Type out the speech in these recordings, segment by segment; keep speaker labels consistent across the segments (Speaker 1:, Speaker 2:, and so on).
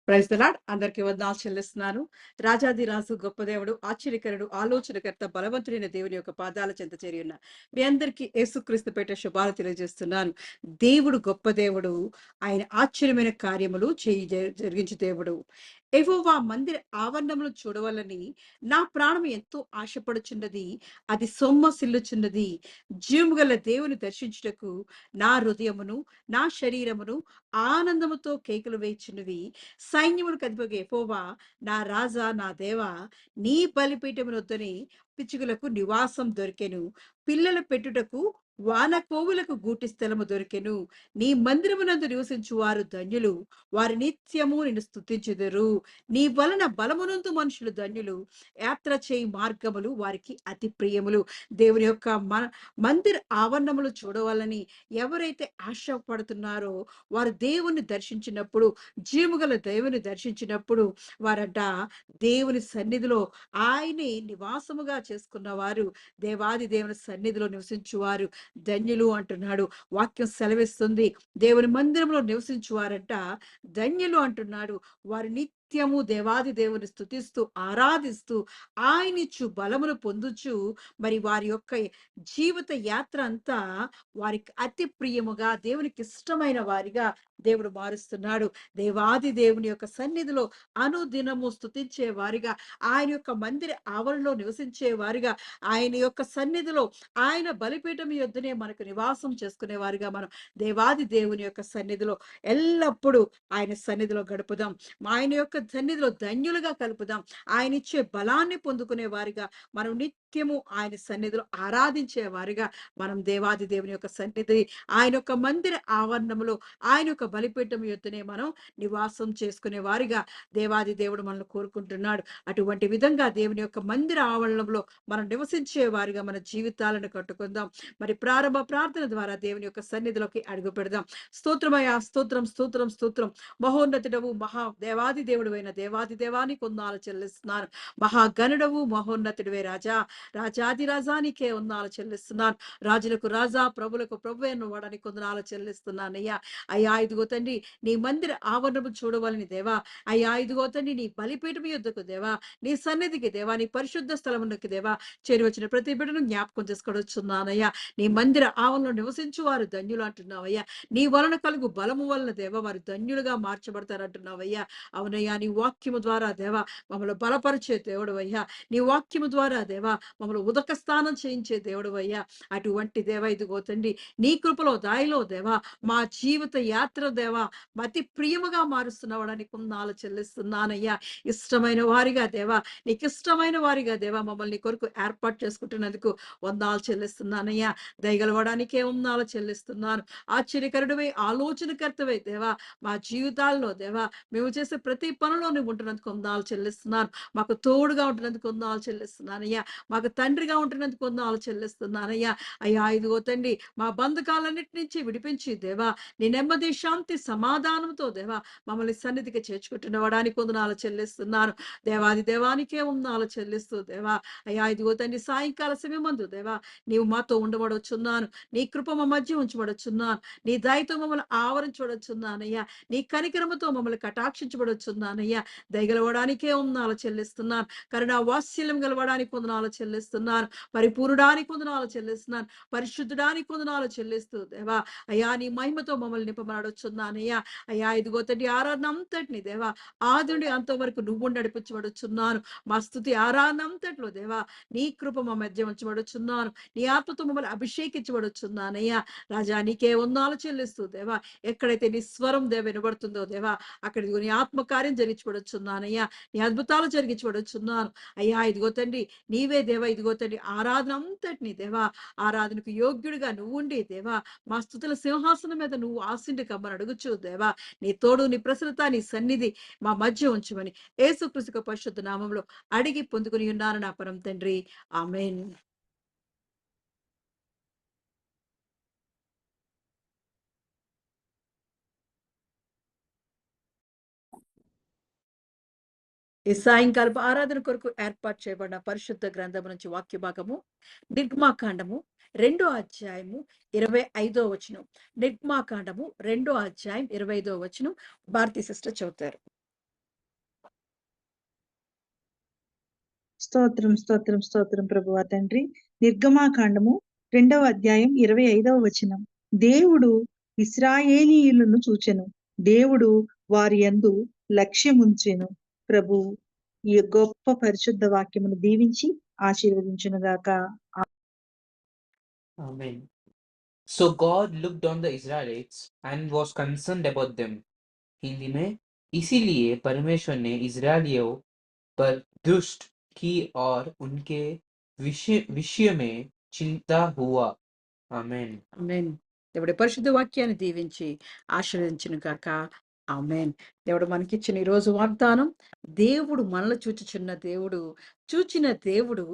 Speaker 1: Praise the Lord. అందరికీ వందనాలు చెల్లిస్తున్నాను. రాజాధిరాజు, గొప్ప దేవుడు, ఆశ్చర్యకరుడు, ఆలోచనకర్త, బలవంతుడైన దేవుని యొక్క పాదాల చెంత చేరి ఉన్న మీ అందరికీ యేసుక్రీస్తు పేరిట శుభాలు తెలియజేస్తున్నాను. దేవుడు గొప్ప దేవుడు. ఆయన ఆశ్చర్యమైన కార్యములు జరిగించు దేవుడు. యెహోవా మందిర ఆవరణములు చూడవలని నా ప్రాణం ఎంతో ఆశపడుచున్నది. అది సొమ్మసిల్లుచున్నది. జీవము గల దేవుని దర్శించుటకు నా హృదయమును, నా శరీరమును ఆనందముతో కేకలు వేయుచున్నవి. సైన్యములకు అధిపతి యెహోవా, నా రాజా, నా దేవా, నీ బలిపీఠమునొద్దని పిచ్చుకలకు నివాసం దొరికెను. పిల్లలు పెట్టుటకు వానకోవులకు గూటి స్థలము దొరికెను. నీ మందిరమునందు నివసించు వారు ధన్యులు. వారు నిత్యము నిన్ను స్తుతించుదురు. నీ వలన బలమునందు మనుషులు ధన్యులు. యాత్ర చేయి మార్గములు వారికి అతి ప్రియములు. దేవుని యొక్క మందిర ఆవరణములు చూడవాలని ఎవరైతే ఆశపడుతున్నారో వారు దేవుని దర్శించినప్పుడు, జీవముగల దేవుని దర్శించినప్పుడు వారంట దేవుని సన్నిధిలో ఆయనే నివాసముగా చేసుకున్న వారు, దేవాది దేవుని సన్నిధిలో నివసించువారు ధన్యులు అంటున్నాడు. వాక్యం సెలవిస్తుంది. దేవుని మందిరంలో నివసించువారంట ధన్యులు అంటున్నాడు. వారు నిత్యము దేవాది దేవుని స్తుతిస్తూ ఆరాధిస్తూ ఆయనిచ్చు బలమును పొందుచు మరి వారి యొక్క జీవిత యాత్ర అంతా వారికి అతి ప్రియముగా దేవునికి ఇష్టమైన వారిగా దేవుడు మారుస్తున్నాడు. దేవాది దేవుని యొక్క సన్నిధిలో అనుదినము స్తుతించే వారిగా, ఆయన యొక్క మందిర ఆవరణలో నివసించే వారిగా, ఆయన యొక్క సన్నిధిలో ఆయన బలిపీఠం యొద్దనే మనకు నివాసం చేసుకునే వారిగా మనం దేవాది దేవుని యొక్క సన్నిధిలో ఎల్లప్పుడూ ఆయన సన్నిధిలో గడుపుదాం. ఆయన యొక్క సన్నిధిలో ధన్యులుగా కలుపుదాం. ఆయన ఇచ్చే బలాన్ని పొందుకునే వారిగా మనం నిత్యము ఆయన సన్నిధిలో ఆరాధించే వారిగా మనం దేవాది దేవుని యొక్క సన్నిధి, ఆయన యొక్క మందిర ఆవరణములో, ఆయన యొక్క బలిపీఠం యొద్దనే మనం నివాసం చేసుకునే వారిగా దేవాది దేవుడు మనల్ని కోరుకుంటున్నాడు. అటువంటి విధంగా దేవుని యొక్క మందిర ఆవరణంలో మనం నివసించే వారిగా మన జీవితాలను కట్టుకుందాం. మరి ప్రారంభ ప్రార్థన ద్వారా దేవుని యొక్క సన్నిధిలోకి అడుగు పెడదాం. స్తోత్రమయ్యా, స్తోత్రం, స్తోత్రం, స్తోత్రం. మహోన్నతుడవు, దేవాది దేవుడువైన దేవాది దేవానికి వందనాలు చెల్లిస్తున్నాను. మహాగణుడవు, మహోన్నతుడివే రాజా, రాజాది రాజానికే వందనాలు చెల్లిస్తున్నాను. రాజులకు రాజా, ప్రభులకు ప్రభు అయిన వాడానికి వందనాలు చెల్లిస్తున్నానయ్యా. అయ్యా ఇదిగో తండ్రి, నీ మందిర ఆవరణము చూడవాలని దేవా. అయ్యా ఇదిగో తండ్రి, నీ బలిపీఠం యొద్దకు దేవా, నీ సన్నిధికి దేవా, నీ పరిశుద్ధ స్థలమునకు దేవా చేరి వచ్చిన ప్రతి బిడ్డను జ్ఞాపకం చేసుకొనొచ్చున్నానయ్యా. నీ మందిర ఆవరణలో నివసించు వారు ధన్యులు అంటున్నావయ్యా. నీ వలన కలుగు బలము వలన దేవా వారు ధన్యులుగా మార్చబడతారంటున్నావయ్యా. అవునయ్యా, నీ వాక్యము ద్వారా దేవా మమ్మల్ని బలపరిచే దేవుడవయ్యా. నీ వాక్యము ద్వారా దేవా మమ్మల్ని ఉదక స్నానం చేయించే దేవుడవయ్యా. అటువంటి దేవా ఇదిగో తండ్రి, నీ కృపలో దాయిలో దేవా మా జీవిత యాత్ర దేవా అతి ప్రియముగా మారుస్తున్నవాడానికి వందనాలు చెల్లిస్తున్నానయ్యా. ఇష్టమైన వారిగా దేవా, నీకు ఇష్టమైన వారిగా దేవా మమ్మల్ని కొరకు ఏర్పాటు చేసుకుంటున్నందుకు వందనాలు చెల్లిస్తున్నానయ్యా. దయగలవడానికే వందనాలు చెల్లిస్తున్నాను. ఆశ్చర్యకరుడివై, ఆలోచనకర్తవై దేవా మా జీవితాల్లో దేవా మేము చేసే ప్రతి పనిలో నువ్వు ఉంటున్నందుకు వందనాలు చెల్లిస్తున్నాను. మాకు తోడుగా ఉంటున్నందుకు వందనాలు చెల్లిస్తున్నానయ్యా. మాకు తండ్రిగా ఉంటున్నందుకు వందనాలు చెల్లిస్తున్నానయ్యా. అయ్యా ఇదిగో తండ్రి, మా బంధకాలన్నిటి నుంచి విడిపించి దేవా నీ నెమ్మది, శాంతి, సమాధానంతో దేవా మమ్మల్ని సన్నిధికి చేర్చుకుంటున్నవాడానికి వందనాలు చెల్లిస్తున్నాను. దేవాది దేవానికే వందనాలు చెల్లిస్తూ దేవా అయ్యా ఇదిగో తండ్రి, సాయంకాల సమయమందు దేవా నీవు మాతో ఉండబడొచ్చున్నాను. నీ కృప మా మధ్య ఉంచబడొచ్చున్నాను. నీ దయతో మమ్మల్ని ఆవరించబడొచ్చున్నానయ్యా. నీ కనికరముతో మమ్మల్ని కటాక్షించబడొచ్చున్నానయ్యా. దయగలవడానికే వందనాలు చెల్లిస్తున్నాను. కరుణా వాత్సల్యం గలవడానికి వందనాలు చెల్లిస్తున్నాను. పరిపూర్ణడానికి వందనాలు చెల్లిస్తున్నాను. పరిశుద్ధడానికి వందనాలు చెల్లిస్తూ దేవా అయ్యా నీ మహిమతో మమ్మల్ని నింపబడొచ్చున్నానయ్యా. అయ్యా ఇదిగో తండ్రి, ఆరాధన అంతటిని దేవా ఆది నుండి అంతవరకు నువ్వు నడిపించబడుచున్నాను. మా స్తుతి ఆరాధన అంతట్లో దేవా నీ కృప మా మధ్య ఉంచబడుచున్నాను. నీ ఆత్మతో మమ్మల్ని అభిషేకించబడుచున్నానయ్యా. రాజా నీకే వందనాలు చెల్లిస్తూ దేవా ఎక్కడైతే నీ స్వరం దేవ వినబడుతుందో దేవా అక్కడ ఇదిగో నీ ఆత్మకార్యం జరిగించబడుచున్నానయ్యా. నీ అద్భుతాలు జరిగించబడుచున్నాను. అయ్యా ఇదిగో తండ్రి, నీవే దేవా ఇదిగో తండ్రి ఆరాధన అంతటిని దేవా ఆరాధనకు యోగ్యుడిగా నువ్వుండి దేవా మా స్తుతుల సింహాసనం మీద నువ్వు ఆశీనుడు కమ్మని అడుగుచు దేవా నీ తోడు, నీ ప్రసన్నత, నీ సన్నిధి మా మధ్య ఉంచుమని యేసుక్రీస్తు పరిశుద్ధ నామములో అడిగి పొందుకుని ఉన్నాను నా పరమ తండ్రి. ఆమేన్. ఈ సాయంకాలపు ఆరాధన కొరకు ఏర్పాటు చేయబడిన పరిశుద్ధ గ్రంథము నుంచి వాక్య భాగము నిర్గమాకాండము 2వ అధ్యాయము 25వ వచనం. నిర్గమాకాండము 2వ అధ్యాయం 25వ వచనం భారతీ సిస్టర్ చదువుతారు.
Speaker 2: స్తోత్రం, స్తోత్రం, స్తోత్రం ప్రభువా తండ్రి. నిర్గమాకాండము 2వ అధ్యాయం 25వ వచనం. దేవుడు ఇశ్రాయేలీయులను చూచెను. దేవుడు వారి యందు లక్ష్యముంచెను. ప్రభు ఈ గొప్ప పరిశుద్ధ వాక్యమును దీవించి ఆశీర్వదించునుగాక.
Speaker 3: Amen. So God looked on the Israelites and was concerned about them. Hindi में इसीलिए परमेश्वर ने इजरायलियों पर दृष्ट की और उनके विषय विषय में चिंता हुआ. आमेन.
Speaker 1: ఆమేన్. దేవుడి పరిశుద్ధ వాక్యాన్ని దీవించి ఆశీర్వదించును గాక. ఆమేన్. దేవుడు మనకిచ్చిన ఈ రోజు వాగ్దానం, దేవుడు మనల్ని చూచుచున్న దేవుడు, చూచిన దేవుడు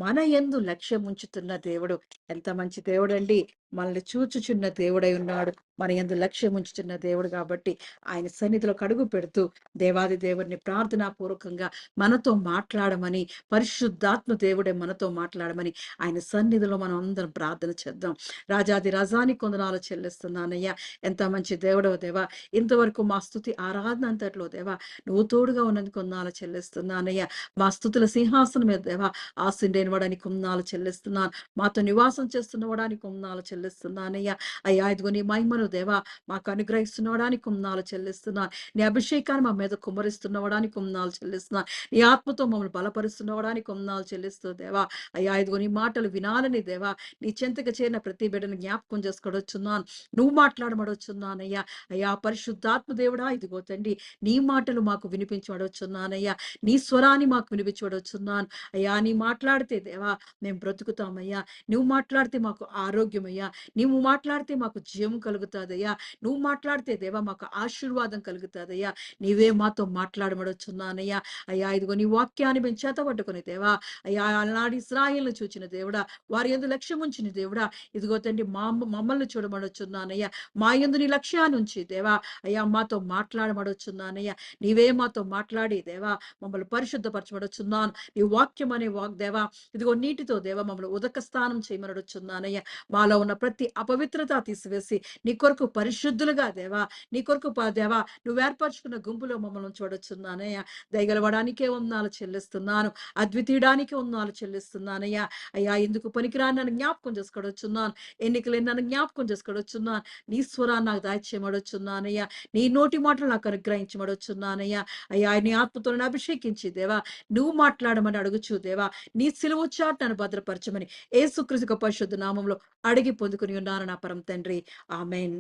Speaker 1: మన యందు లక్ష్యం ఉంచుతున్న దేవుడు. ఎంత మంచి దేవుడండి! మనల్ని చూచుచున్న దేవుడై ఉన్నాడు. మన యందు లక్ష్యం ఉంచుతున్న దేవుడు కాబట్టి ఆయన సన్నిధిలో అడుగు పెడుతూ దేవాది దేవుడిని ప్రార్థనాపూర్వకంగా మనతో మాట్లాడమని, పరిశుద్ధాత్మ దేవుడే మనతో మాట్లాడమని ఆయన సన్నిధిలో మనం అందరం ప్రార్థన చేద్దాం. రాజాది రాజానికి వందనాలు చెల్లిస్తున్నానయ్యా. ఎంత మంచి దేవుడవు దేవా! ఇంతవరకు మా స్తుతి ఆరాధన అంతట్లో దేవా నువ్వు తోడుగా ఉన్నందుకు వందనాలు చెల్లిస్తున్నానయ్యా. మా స్తుతుల సింహాసనం మీద దేవా ఆశీనుడైన వాడానికి వందనాలు చెల్లిస్తున్నాను. మాతో నివాసం చేస్తున్నవాడానికి వందనాలు చెల్లిస్తున్నానయ్యా. అయ్యా ఇదిగో నీ మహిమను దేవా మాకు అనుగ్రహిస్తున్నవాడానికి వందనాలు చెల్లిస్తున్నాను. నీ అభిషేకాన్ని మా మీద కుమ్మరిస్తున్నవాడానికి వందనాలు చెల్లిస్తున్నాను. నీ ఆత్మతో మమ్మల్ని బలపరుస్తున్నవాడానికి వందనాలు చెల్లిస్తూ దేవా అయ్యా ఇదిగో నీ మాటలు వినాలని దేవా నీ చెంతకు చేరిన ప్రతి బిడ్డను జ్ఞాపకం చేసుకోవచ్చున్నాను. నువ్వు మాట్లాడమడొచ్చున్నానయ్యా. అయ్యా పరిశుద్ధాత్మ దేవుడా ఇదిగో తండ్రి నీ మాటలు మాకు వినిపించబడొచ్చున్నానయ్యా. నీ స్వరాన్ని మాకు వినిపించబడొచ్చున్నాను. అయ్యా నీ మాట్లాడితే దేవా మేము బ్రతుకుతామయ్యా. నువ్వు మాట్లాడితే మాకు ఆరోగ్యమయ్యా. నువ్వు మాట్లాడితే మాకు జీవం కలుగుతాదయ్యా. నువ్వు మాట్లాడితే దేవా మాకు ఆశీర్వాదం కలుగుతాదయ్యా. నీవే మాతో మాట్లాడమడొచ్చున్నానయ్యా. అయ్యా ఇదిగో నీ వాక్యాన్ని మేము చేతబట్టుకుని దేవా అయ్యా ఆనాడు ఇశ్రాయేలును చూచిన దేవుడా వారి యందు లక్ష్యం ఉంచిన దేవుడా ఇదిగో తండ్రి మమ్మల్ని చూడమడొచ్చున్నానయ్యా. మా యందు నీ లక్ష్యాన్ని ఉంచి దేవా అయ్యా మాతో మాట్లాడమడొచ్చున్నానయ్యా. నీవే మాతో మాట్లాడి దేవా మమ్మల్ని పరిశుద్ధపరచబడొచ్చున్నాను. నీ వాక్యం అనే దేవా ఇదిగో నీటితో దేవా మమ్మల్ని ఉదక స్నానం చేయమనడొచ్చున్నానయ్యా. మాలో ఉన్న ప్రతి అపవిత్రత తీసివేసి నీ కొరకు పరిశుద్ధులుగా దేవా నీ కొరకు దేవా నువ్వు ఏర్పరచుకున్న గుంపులో మమ్మల్ని చూడొచ్చున్నానయ్యా. దయగలవడానికే వందనాలు చెల్లిస్తున్నాను. అద్వితీయడానికి వందనాలు చెల్లిస్తున్నానయ్యా. అయ్యా ఎందుకు పనికిరాని నన్ను జ్ఞాపకం చేసుకోవచ్చున్నాను. ఎన్నికలేని నన్ను జ్ఞాపకం చేసుకోవచ్చున్నాను. నీ స్వరాన్ని నాకు దాయిచేయమడొచ్చున్నానయ్యా. నీ నోటి మాటలు నాకు అనుగ్రహించమడొచ్చున్నానయ్యా. అయ్యా నీ ఆత్మతో నన్ను అభిషేకించి దేవా నువ్వు మాట్లాడమని అడుగుచు దేవా నీ సిలువ చాటు నన్ను భద్రపరచమని యేసుక్రీస్తు పరిశుద్ధ నామంలో అడిగి పొందుకుని ఉన్నాను నా పరమ తండ్రి. ఆమేన్.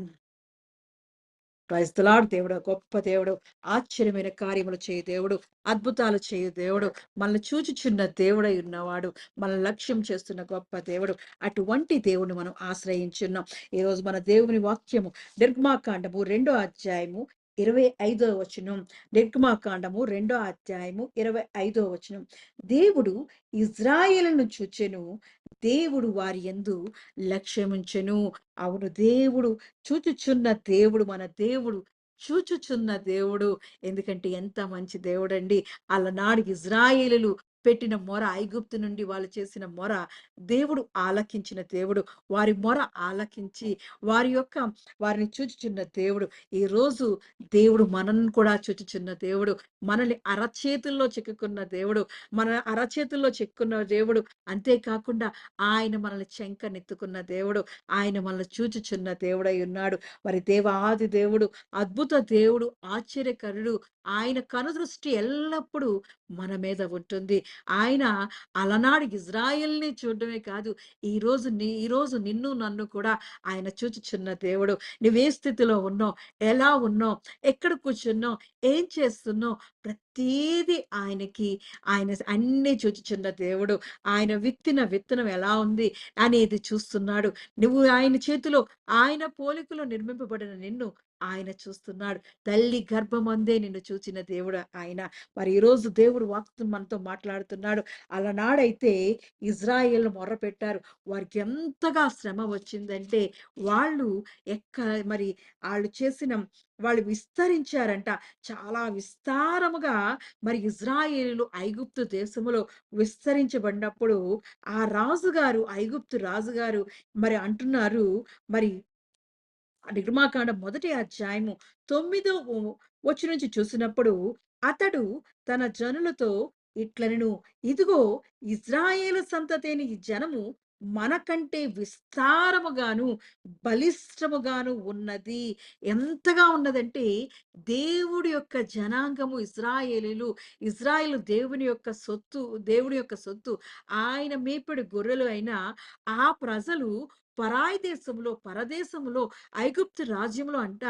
Speaker 1: Praise the Lord. దేవుడు గొప్ప దేవుడు, ఆశ్చర్యమైన కార్యములు చేయు దేవుడు, అద్భుతాలు చేయు దేవుడు, మనల్ని చూచుచున్న దేవుడై ఉన్నవాడు, మన లక్ష్యం చేస్తున్న గొప్ప దేవుడు. అటువంటి దేవుని మనం ఆశ్రయించున్నాం. ఈరోజు మన దేవుని వాక్యము నిర్గమాకాండము 2వ అధ్యాయము 25వ వచనం. నిర్గమాకాండము 2వ అధ్యాయము 25వ వచనం. దేవుడు ఇజ్రాయేలును చూచెను, దేవుడు వారి యందు లక్ష్యముంచెను. అవును దేవుడు చూచుచున్న దేవుడు మన దేవుడు. చూచుచున్న దేవుడు. ఎందుకంటే ఎంత మంచి దేవుడండి. అలనాడు ఇజ్రాయేలీయులు పెట్టిన మొర, ఐగుప్తు నుండి వాళ్ళు చేసిన మొర దేవుడు ఆలకించిన దేవుడు. వారి మొర ఆలకించి వారిని చూచుచున్న దేవుడు. ఈరోజు దేవుడు మనల్ని కూడా చూచుచున్న దేవుడు. మనల్ని అరచేతుల్లో చిక్కుకున్న దేవుడు. మన అరచేతుల్లో చిక్కుకున్న దేవుడు. అంతేకాకుండా ఆయన మనల్ని చెంకనెత్తుకున్న దేవుడు. ఆయన మనల్ని చూచుచున్న దేవుడై ఉన్నాడు. మరి దేవాది దేవుడు, అద్భుత దేవుడు, ఆశ్చర్యకరుడు. ఆయన కనుదృష్టి ఎల్లప్పుడూ మన మీద ఉంటుంది. ఆయన అలనాడు ఇజ్రాయెల్‌ని చూడడమే కాదు, ఈరోజు నిన్ను నన్ను కూడా ఆయన చూచుచున్న దేవుడు. నువ్వే స్థితిలో ఉన్నావు, ఎలా ఉన్నావు, ఎక్కడ కూర్చున్నావు, ఏం చేస్తున్నావు, ప్రతీదీ ఆయన అన్నీ చూచుచున్న దేవుడు. ఆయన విత్తిన విత్తనం ఎలా ఉంది అనేది చూస్తున్నాడు. నువ్వు ఆయన చేతిలో ఆయన పోలికలో నిర్మింపబడిన నిన్ను ఆయన చూస్తున్నాడు. తల్లి గర్భమందే నిన్ను చూచిన దేవుడు ఆయన. మరి ఈరోజు దేవుడు వాక్కు మనతో మాట్లాడుతున్నాడు. అలనాడైతే ఇజ్రాయేలు మొర్రపెట్టారు. వారికి ఎంతగా శ్రమ వచ్చిందంటే వాళ్ళు ఎక్క మరి వాళ్ళు విస్తరించారంట. చాలా విస్తారముగా మరి ఇజ్రాయేలీయులు ఐగుప్తు దేశములో విస్తరించబడినప్పుడు ఐగుప్తు రాజుగారు మరి అంటున్నారు మరి నిర్గమాకాండం 1వ అధ్యాయము 9వ వచనం నుంచి చూసినప్పుడు అతడు తన జనులతో ఇట్లనెను ఇదిగో ఇజ్రాయేలు సంతతి అయిన ఈ జనము మనకంటే విస్తారముగాను, బలిష్టముగాను ఉన్నది. ఎంతగా ఉన్నదంటే దేవుడి యొక్క జనాంగము ఇశ్రాయేలీయులు, ఇశ్రాయేలు దేవుని యొక్క సొత్తు, దేవుడి యొక్క సొత్తు. ఆయన మేపుడు గొర్రెలు అయిన ఆ ప్రజలు పరాయి దేశంలో, పరదేశంలో, ఐగుప్తు రాజ్యంలో అంట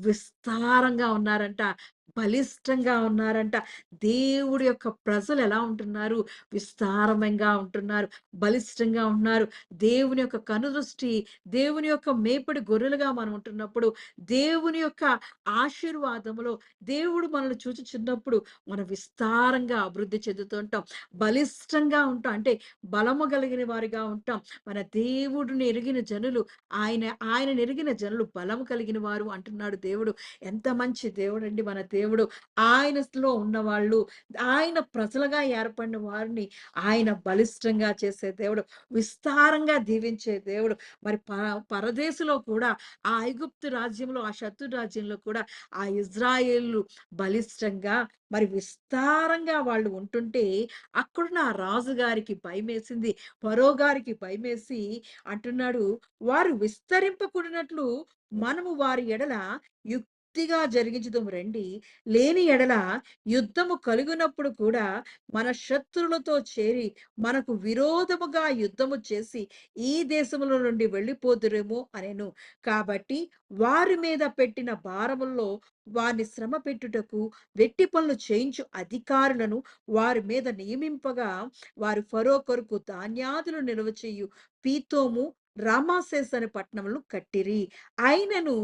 Speaker 1: విస్తారంగా ఉన్నారంట. బలిష్టంగా ఉన్నారంట. దేవుడి యొక్క ప్రజలు ఎలా ఉంటున్నారు? విస్తారమంగా ఉంటున్నారు. బలిష్టంగా ఉంటున్నారు. దేవుని యొక్క కనుదృష్టి, దేవుని యొక్క మేపుడు గొర్రెలుగా మనం ఉంటున్నప్పుడు, దేవుని యొక్క ఆశీర్వాదములో దేవుడు మనల్ని చూచుచున్నప్పుడు మనం విస్తారంగా అభివృద్ధి చెందుతూ ఉంటాం. బలిష్టంగా ఉంటాం. అంటే బలము కలిగిన వారిగా ఉంటాం. మన దేవుడిని ఎరిగిన జనులు, ఆయన ఆయనను ఎరిగిన జనులు బలము కలిగిన వారు అంటున్నాడు దేవుడు. ఎంత మంచి దేవుడండి మన దేవుడు. ఆయనలో ఉన్నవాళ్ళు, ఆయన ప్రజలుగా ఏర్పడిన వారిని ఆయన బలిష్టంగా చేసే దేవుడు. విస్తారంగా దీవించే దేవుడు. మరి పరదేశంలో కూడా ఆ ఐగుప్తు రాజ్యంలో, ఆ శత్రు రాజ్యంలో కూడా ఆ ఇజ్రాయేలు బలిష్టంగా మరి విస్తారంగా వాళ్ళు ఉంటుంటే, అక్కడున్న ఆ రాజుగారికి భయమేసింది. ఫరో గారికి భయమేసి అంటున్నాడు, వారు విస్తరింపకుండునట్లు మనము వారి ఎడల యుక్తిగా జరిగించుదుము రండి. లేని ఎడల యుద్ధము కలుగునప్పుడు కూడా మన శత్రువులతో చేరి మనకు విరోధముగా యుద్ధము చేసి ఈ దేశములో నుండి వెళ్ళిపోదురేమో అనెను. కాబట్టి వారి మీద పెట్టిన భారముల్లో వారిని శ్రమ పెట్టుటకు వెట్టి పనులు చేయించు అధికారులను వారి మీద నియమింపగా వారు ఫరో కొరకు ధాన్యాదులు నిల్వ చేయు పీతోము, రామాసేస్ అనే పట్టణములు కట్టిరి. అయినను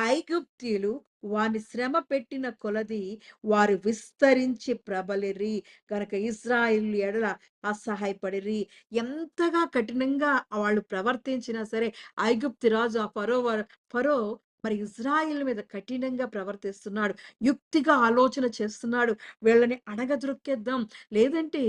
Speaker 1: ఐగుప్తీయులు వారిని శ్రమ పెట్టిన కొలది వారు విస్తరించి ప్రబలిరి. గనక ఇశ్రాయేలు ఎడల అసహాయపడిరి. ఎంతగా కఠినంగా వాళ్ళు ప్రవర్తించినా సరే, ఐగుప్తు రాజు ఆ ఫరో మరి ఇజ్రాయిల్ మీద కఠినంగా ప్రవర్తిస్తున్నాడు. యుక్తిగా ఆలోచన చేస్తున్నాడు. వీళ్ళని అణగద్రొక్కేద్దాం. లేదంటే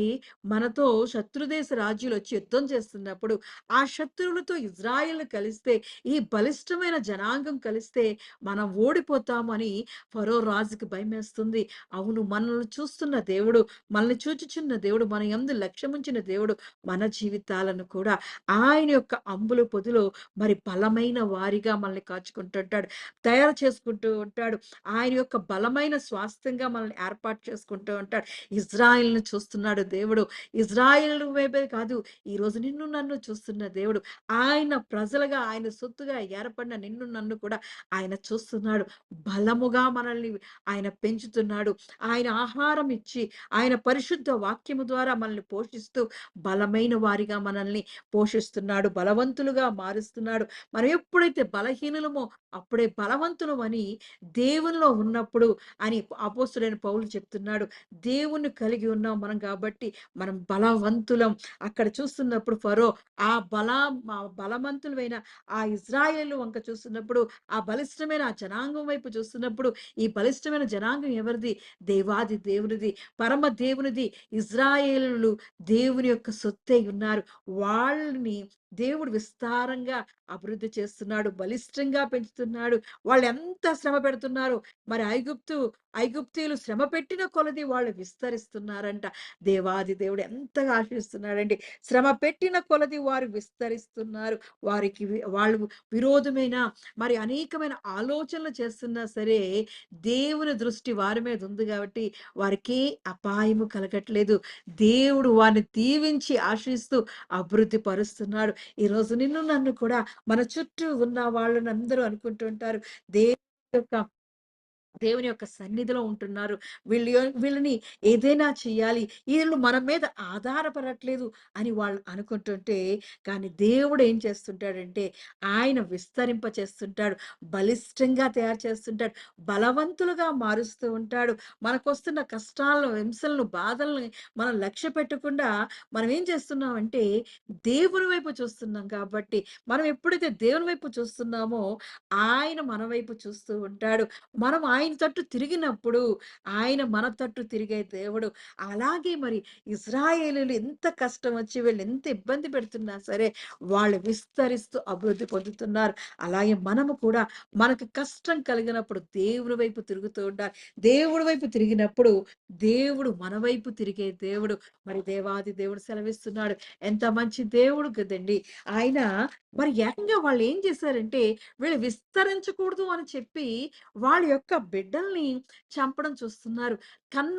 Speaker 1: మనతో శత్రుదేశ రాజ్యులొచ్చి యుద్ధం చేస్తున్నప్పుడు, ఆ శత్రువులతో ఇజ్రాయెల్ కలిస్తే, ఈ బలిష్టమైన జనాంగం కలిస్తే మనం ఓడిపోతామని ఫరో రాజుకి భయమేస్తుంది. అవును, మనల్ని చూస్తున్న దేవుడు, మనల్ని చూచుచున్న దేవుడు, మన యందు లక్ష్యముంచిన దేవుడు మన జీవితాలను కూడా ఆయన యొక్క అంబుల పొదిలో మరి బలమైన వారిగా మనల్ని కాచుకుంటుంటాడు. తయారు చేసుకుంటూ ఉంటాడు. ఆయన యొక్క బలమైన స్వాస్థ్యంగా మనల్ని ఏర్పాటు చేసుకుంటూ ఉంటాడు. ఇజ్రాయిల్‌ని చూస్తున్నాడు దేవుడు. ఇజ్రాయిల్ వైపే కాదు, ఈరోజు నిన్ను నన్ను చూస్తున్న దేవుడు. ఆయన ప్రజలుగా, ఆయన సొత్తుగా ఏర్పడిన నిన్ను నన్ను కూడా ఆయన చూస్తున్నాడు. బలముగా మనల్ని ఆయన పెంచుతున్నాడు. ఆయన ఆహారం ఇచ్చి, ఆయన పరిశుద్ధ వాక్యము ద్వారా మనల్ని పోషిస్తూ, బలమైన వారిగా మనల్ని పోషిస్తున్నాడు. బలవంతులుగా మారుస్తున్నాడు. మనం ఎప్పుడైతే బలహీనులమో అప్పుడే బలవంతులమని దేవునిలో ఉన్నప్పుడు అని అపోస్తలుడైన పౌలు చెప్తున్నాడు. దేవుణ్ణి కలిగి ఉన్నాం మనం కాబట్టి మనం బలవంతులం. అక్కడ చూస్తున్నప్పుడు ఫరో బలవంతులమైన ఆ ఇజ్రాయేలు వంక చూస్తున్నప్పుడు, ఆ బలిష్టమైన ఆ జనాంగం వైపు చూస్తున్నప్పుడు, ఈ బలిష్టమైన జనాంగం ఎవరిది? దేవాది దేవునిది, పరమ దేవునిది. ఇజ్రాయేలులు దేవుని యొక్క సొత్తై ఉన్నారు. వాళ్ళని దేవుడు విస్తారంగా అభివృద్ధి చేస్తున్నాడు. బలిష్టంగా పెంచుతున్నాడు. వాళ్ళెంత శ్రమ పెడుతున్నారో, మరి ఐగుప్తీయులు శ్రమ పెట్టిన కొలది వాళ్ళు విస్తరిస్తున్నారంట. దేవాది దేవుడు ఎంతగా ఆశీర్వదిస్తున్నాడండి. శ్రమ పెట్టిన కొలది వారు విస్తరిస్తున్నారు. వారికి వాళ్ళు విరోధమైన మరి అనేకమైన ఆలోచనలు చేస్తున్నా సరే, దేవుని దృష్టి వారి మీద ఉంది కాబట్టి వారికే అపాయము కలగట్లేదు. దేవుడు వారిని దీవించి ఆశీర్వదిస్తూ అభివృద్ధి పరుస్తున్నాడు. ఈరోజు నిన్ను నన్ను కూడా మన చుట్టూ ఉన్న వాళ్ళని అందరూ అనుకుంటూ ఉంటారు. యొక్క దేవుని యొక్క సన్నిధిలో ఉంటున్నారు. వీళ్ళని ఏదైనా చేయాలి. ఈళ్ళు మన మీద ఆధారపడట్లేదు అని వాళ్ళు అనుకుంటుంటే, కానీ దేవుడు ఏం చేస్తుంటాడంటే, ఆయన విస్తరింప చేస్తుంటాడు. బలిష్టంగా తయారు చేస్తుంటాడు. బలవంతులుగా మారుస్తూ ఉంటాడు. మనకొస్తున్న కష్టాలను, హింసలను, బాధల్ని మనం లక్ష్య పెట్టకుండా మనం ఏం చేస్తున్నామంటే, దేవుని వైపు చూస్తున్నాం కాబట్టి, మనం ఎప్పుడైతే దేవుని వైపు చూస్తున్నామో, ఆయన మన వైపు చూస్తూ ఉంటాడు. మనం ఆయన ఆయన తట్టు తిరిగినప్పుడు ఆయన మన తట్టు తిరిగే దేవుడు. అలాగే మరి ఇశ్రాయేలీయులు ఎంత కష్టం వచ్చి వీళ్ళు ఎంత ఇబ్బంది పెడుతున్నా సరే వాళ్ళు విస్తరిస్తూ అభివృద్ధి పొందుతున్నారు. అలాగే మనము కూడా మనకు కష్టం కలిగినప్పుడు దేవుడి వైపు తిరుగుతూ ఉండాలి. దేవుడి వైపు తిరిగినప్పుడు దేవుడు మన వైపు తిరిగే దేవుడు. మరి దేవాది దేవుడు సెలవిస్తున్నాడు. ఎంత మంచి దేవుడు కదండీ! ఆయన మరి ఏకంగా వాళ్ళేం చేశారంటే, వీళ్ళు విస్తరించకూడదు అని చెప్పి, వాళ్ళ యొక్క బిడ్డల్ని చంపడం చూస్తున్నారు. కన్న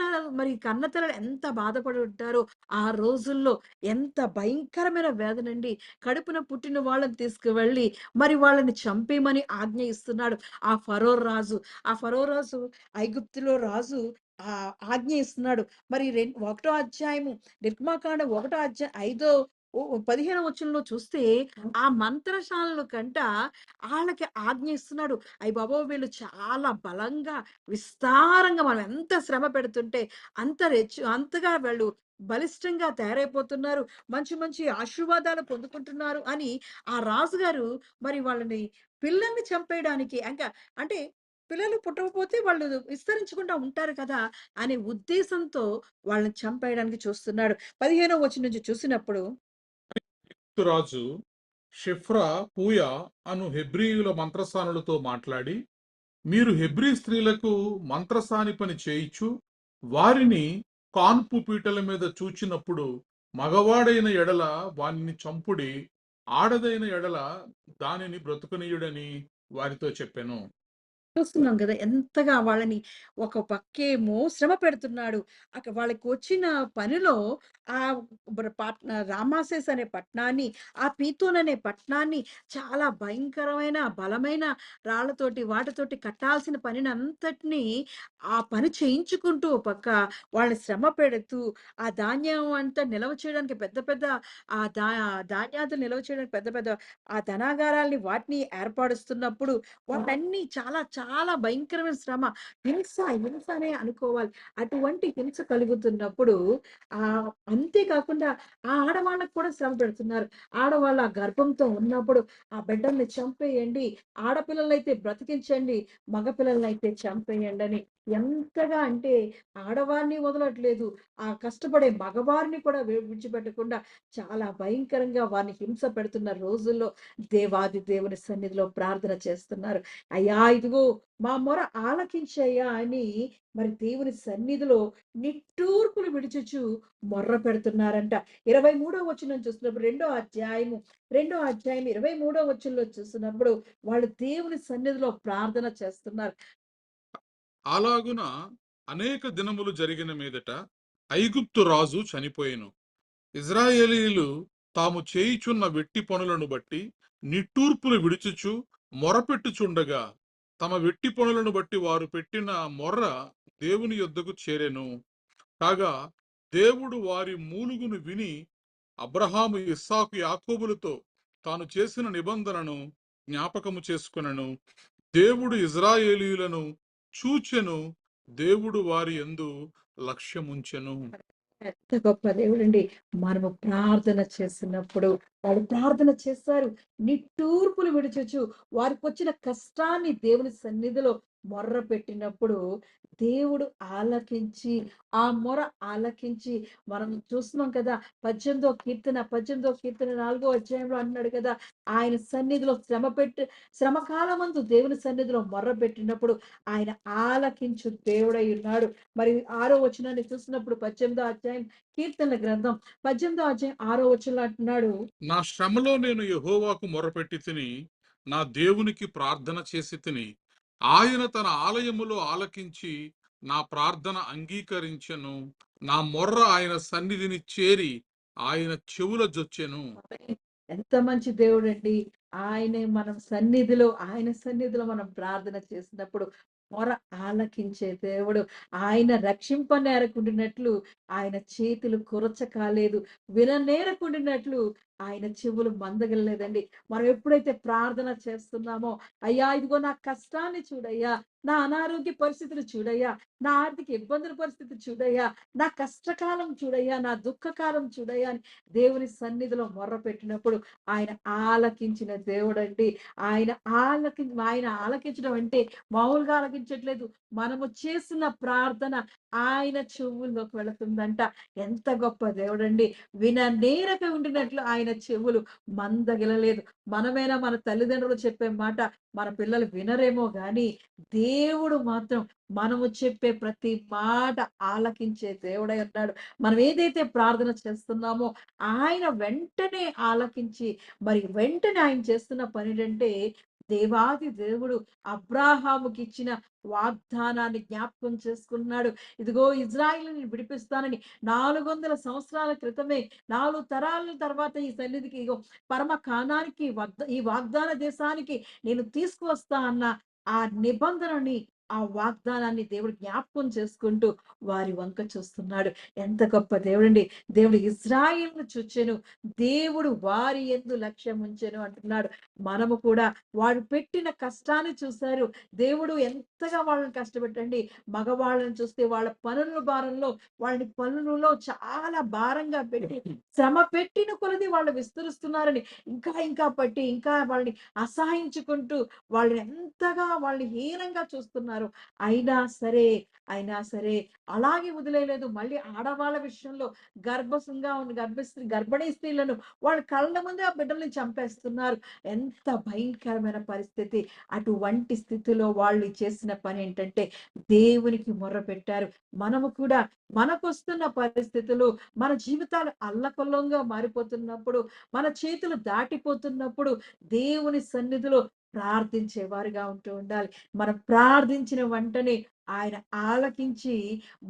Speaker 1: కన్నతల్లులు ఎంత బాధపడి ఉంటారో, ఆ రోజుల్లో ఎంత భయంకరమైన వేదనండి. కడుపున పుట్టిన వాళ్ళని తీసుకువెళ్ళి, మరి వాళ్ళని చంపేయమని ఆజ్ఞ ఇస్తున్నాడు. ఆ ఫరో రాజు ఐగుప్తులో రాజు ఆజ్ఞ ఇస్తున్నాడు. మరి ఒకటో అధ్యాయము నిర్గమాకాండం ఒకటో అధ్యాయం 15వ వచనంలో చూస్తే ఆ మంత్రశాలల కంట ఆళ్ళకి ఆజ్ఞ ఇస్తున్నాడు. అయ్య బాబోయ్! వీళ్ళు చాలా బలంగా, విస్తారంగా మనం ఎంత శ్రమ పెడుతుంటే అంతగా వీళ్ళు బలిష్టంగా తయారైపోతున్నారు. మంచి మంచి ఆశీర్వాదాలు పొందుకుంటున్నారు అని ఆ రాజుగారు మరి వాళ్ళని పిల్లల్ని చంపేయడానికి అంటే పిల్లలు పుట్టకపోతే వాళ్ళు విస్తరించకుండా ఉంటారు కదా! అనే ఉద్దేశంతో వాళ్ళని చంపేయడానికి చూస్తున్నాడు. 15వ వచనం నుంచి చూసినప్పుడు
Speaker 4: రాజు షిఫ్రా పూయా అను హెబ్రీయుల మంత్రసానులతో మాట్లాడి, మీరు హెబ్రీ స్త్రీలకు మంత్రసాని పని చేయిచు వారిని కాన్పు పీటల మీద చూచినప్పుడు మగవాడైన ఎడల వానిని చంపుడి, ఆడదైన ఎడల దానిని బ్రతుకనీయుడని వారితో చెప్పెను.
Speaker 1: చూస్తున్నాం గదా! ఎంతగా వాళ్ళని ఒక పక్కేమో శ్రమ పెడుతున్నాడు. వాళ్ళకి వచ్చిన పనిలో ఆహ్, రామాసేస్ అనే పట్టణాన్ని, ఆ పీతోన్ అనే పట్టణాన్ని చాలా భయంకరమైన, బలమైన రాళ్ళతోటి, వాటితోటి కట్టాల్సిన పనినంతటిని ఆ పని చేయించుకుంటూ ఓ పక్క వాళ్ళని శ్రమ పెడుతూ, ఆ ధాన్యం అంతా నిల్వ చేయడానికి పెద్ద పెద్ద ఆహ్, ధా ధాన్యాదులు నిల్వ చేయడానికి పెద్ద పెద్ద ఆ ధనాగారాల్ని వాటిని ఏర్పరుస్తున్నప్పుడు వాటన్నీ చాలా చాలా భయంకరమైన శ్రమ. హింసనే అనుకోవాలి. అటువంటి హింస కలుగుతున్నప్పుడు అంతే కాకుండా ఆ ఆడవాళ్ళకి కూడా శ్రమ పెడుతున్నారు. ఆడవాళ్ళు ఆ గర్భంతో ఉన్నప్పుడు ఆ బిడ్డల్ని చంపేయండి. ఆడపిల్లలనైతే బ్రతికించండి. మగ పిల్లలనైతే చంపేయండని ఎంతగా అంటే ఆడవారిని వదలట్లేదు. ఆ కష్టపడే మగవారిని కూడా విడిచిపెట్టకుండా చాలా భయంకరంగా వారిని హింస పెడుతున్న రోజుల్లో దేవాది దేవుని సన్నిధిలో ప్రార్థన చేస్తున్నారు. అయ్యా! ఇదిగో మా మొర ఆలకించయ్యా అని మరి దేవుని సన్నిధిలో నిట్టూర్పులు విడుచుచు మొర్ర పెడుతున్నారంట. 23వ వచనం చూసినప్పుడు రెండో అధ్యాయం 23వ వచనంలో చూసినప్పుడు వాళ్ళు దేవుని సన్నిధిలో ప్రార్థన చేస్తున్నారు.
Speaker 4: అలాగున అనేక దినములు జరిగిన మీదట ఐగుప్తు రాజు చనిపోయెను. ఇజ్రాయేలీయులు తాము చేయుచున్న వెట్టి పనులను బట్టి నిట్టూర్పులు విడుచుచు మొరపెట్టుచుండగా తమ వెట్టి పనులను బట్టి వారు పెట్టిన మొర్ర దేవుని యొద్దకు చేరెను. కాగా దేవుడు వారి మూలుగును విని అబ్రహాము, ఇస్సాకు, యాకోబులతో తాను చేసిన నిబంధనను జ్ఞాపకము చేసుకొనెను. దేవుడు ఇజ్రాయేలీయులను చూచెను. దేవుడు వారి యందు లక్ష్యముంచెను.
Speaker 1: ఎంత గొప్ప దేవుడండి. మనము ప్రార్థన చేసినప్పుడు వాళ్ళు ప్రార్థన చేశారు. నిట్టూర్పులు విడుచుచు వారికొచ్చిన కష్టాన్ని దేవుని సన్నిధిలో మొర్ర పెట్టినప్పుడు దేవుడు ఆలకించి, ఆ మొర ఆలకించి మనం చూస్తున్నాం కదా! 18వ కీర్తన 4వ అధ్యాయంలో అన్నాడు కదా! ఆయన సన్నిధిలో శ్రమకాలమందు దేవుని సన్నిధిలో మొర్ర పెట్టినప్పుడు ఆయన ఆలకించు దేవుడై ఉన్నాడు. మరి 6వ వచనాన్ని చూసినప్పుడు 18వ అధ్యాయం కీర్తనల గ్రంథం 18వ అధ్యాయం 6వ వచనంలో అంటున్నాడు.
Speaker 4: నా శ్రమలో నేను యెహోవాకు మొరపెట్టి తిని నా దేవునికి ప్రార్థన చేసి తిని ఆయన తన ఆలయములో ఆలకించి నా ప్రార్థన అంగీకరించెను. నా మొర్ర ఆయన సన్నిధిని చేరి ఆయన చెవుల జొచ్చెను.
Speaker 1: ఎంత మంచి దేవుడండి. ఆయన సన్నిధిలో మనం ప్రార్థన చేసినప్పుడు మొర ఆలకించే దేవుడు. ఆయన రక్షింపనేరకుండినట్లు ఆయన చేతులు కురచ కాలేదు. విననేరకుండినట్లు ఆయన చెవులు మందగలేదండి. మనం ఎప్పుడైతే ప్రార్థన చేస్తున్నామో, అయ్యా! ఇదిగో నా కష్టాన్ని చూడయ్యా, నా అనారోగ్య పరిస్థితులు చూడయ్యా, నా ఆర్థిక ఇబ్బందుల పరిస్థితి చూడయ్యా, నా కష్టకాలం చూడయ్యా, నా దుఃఖకాలం చూడయ్యా అని దేవుని సన్నిధిలో మొర్రపెట్టినప్పుడు ఆయన ఆలకించిన దేవుడండి. ఆయన ఆలకించడం అంటే మామూలుగా ఆలకించడం ఆలకించట్లేదు. మనము చేసిన ప్రార్థన ఆయన చెవుల్లోకి వెళుతుందంట. ఎంత గొప్ప దేవుడండి. విననేరక ఉండినట్లు ఆయన చెవులు మందగిలలేదు. మనమైనా మన తల్లిదండ్రులు చెప్పే మాట మన పిల్లలు వినరేమో గాని, దేవుడు మాత్రం మనము చెప్పే ప్రతి మాట ఆలకించే దేవుడై ఉన్నాడు. మనం ఏదైతే ప్రార్థన చేస్తున్నామో ఆయన వెంటనే ఆలకించి, మరి వెంటనే ఆయన చేస్తున్న పనేంటంటే, దేవాది దేవుడు అబ్రాహాముకిచ్చిన వాగ్దానాన్ని జ్ఞాపకం చేసుకున్నాడు. ఇదిగో ఇజ్రాయేలుని విడిపిస్తానని 400 సంవత్సరాల క్రితమే, 4 తరాల తర్వాత ఈ సన్నిధికి ఇగో పరమ కానానికి ఈ వాగ్దాన దేశానికి నేను తీసుకువస్తా అన్న ఆ నిబంధనని, ఆ వాగ్దానాన్ని దేవుడు జ్ఞాపకం చేసుకుంటూ వారి వంక చూస్తున్నాడు. ఎంత గొప్ప దేవుడండి. దేవుడు ఇజ్రాయేలును చూచెను, దేవుడు వారి యందు లక్ష్యం ఉంచెను అంటున్నాడు. మనము కూడా వాడు పెట్టిన కష్టాన్ని చూశారు. దేవుడు ఎంతగా వాళ్ళని కష్టపెట్టండి. మగవాళ్ళని చూస్తే వాళ్ళ పనుల భారంలో, వాళ్ళని పనులలో చాలా భారంగా పెట్టి, శ్రమ పెట్టిన కొలది వాళ్ళు విస్తరిస్తున్నారని ఇంకా ఇంకా పట్టి, ఇంకా వాళ్ళని అసహించుకుంటూ, వాళ్ళని ఎంతగా వాళ్ళని హీనంగా చూస్తున్నారు. అయినా సరే అలాగే వదిలేయలేదు. మళ్ళీ ఆడవాళ్ళ విషయంలో గర్భిణీ స్త్రీలను వాళ్ళ కళ్ళ ముందే ఆ బిడ్డల్ని చంపేస్తున్నారు. ఎంత భయంకరమైన పరిస్థితి. అటువంటి స్థితిలో వాళ్ళు చేసిన పని ఏంటంటే దేవునికి మొర్రపెట్టారు. మనము కూడా మనకొస్తున్న పరిస్థితులు, మన జీవితాలు అల్లకల్లోలంగా మారిపోతున్నప్పుడు, మన చేతులు దాటిపోతున్నప్పుడు దేవుని సన్నిధిలో ప్రార్థించేవారుగా ఉంటూ ఉండాలి. మనం ప్రార్థించిన వెంటనే ఆయన ఆలకించి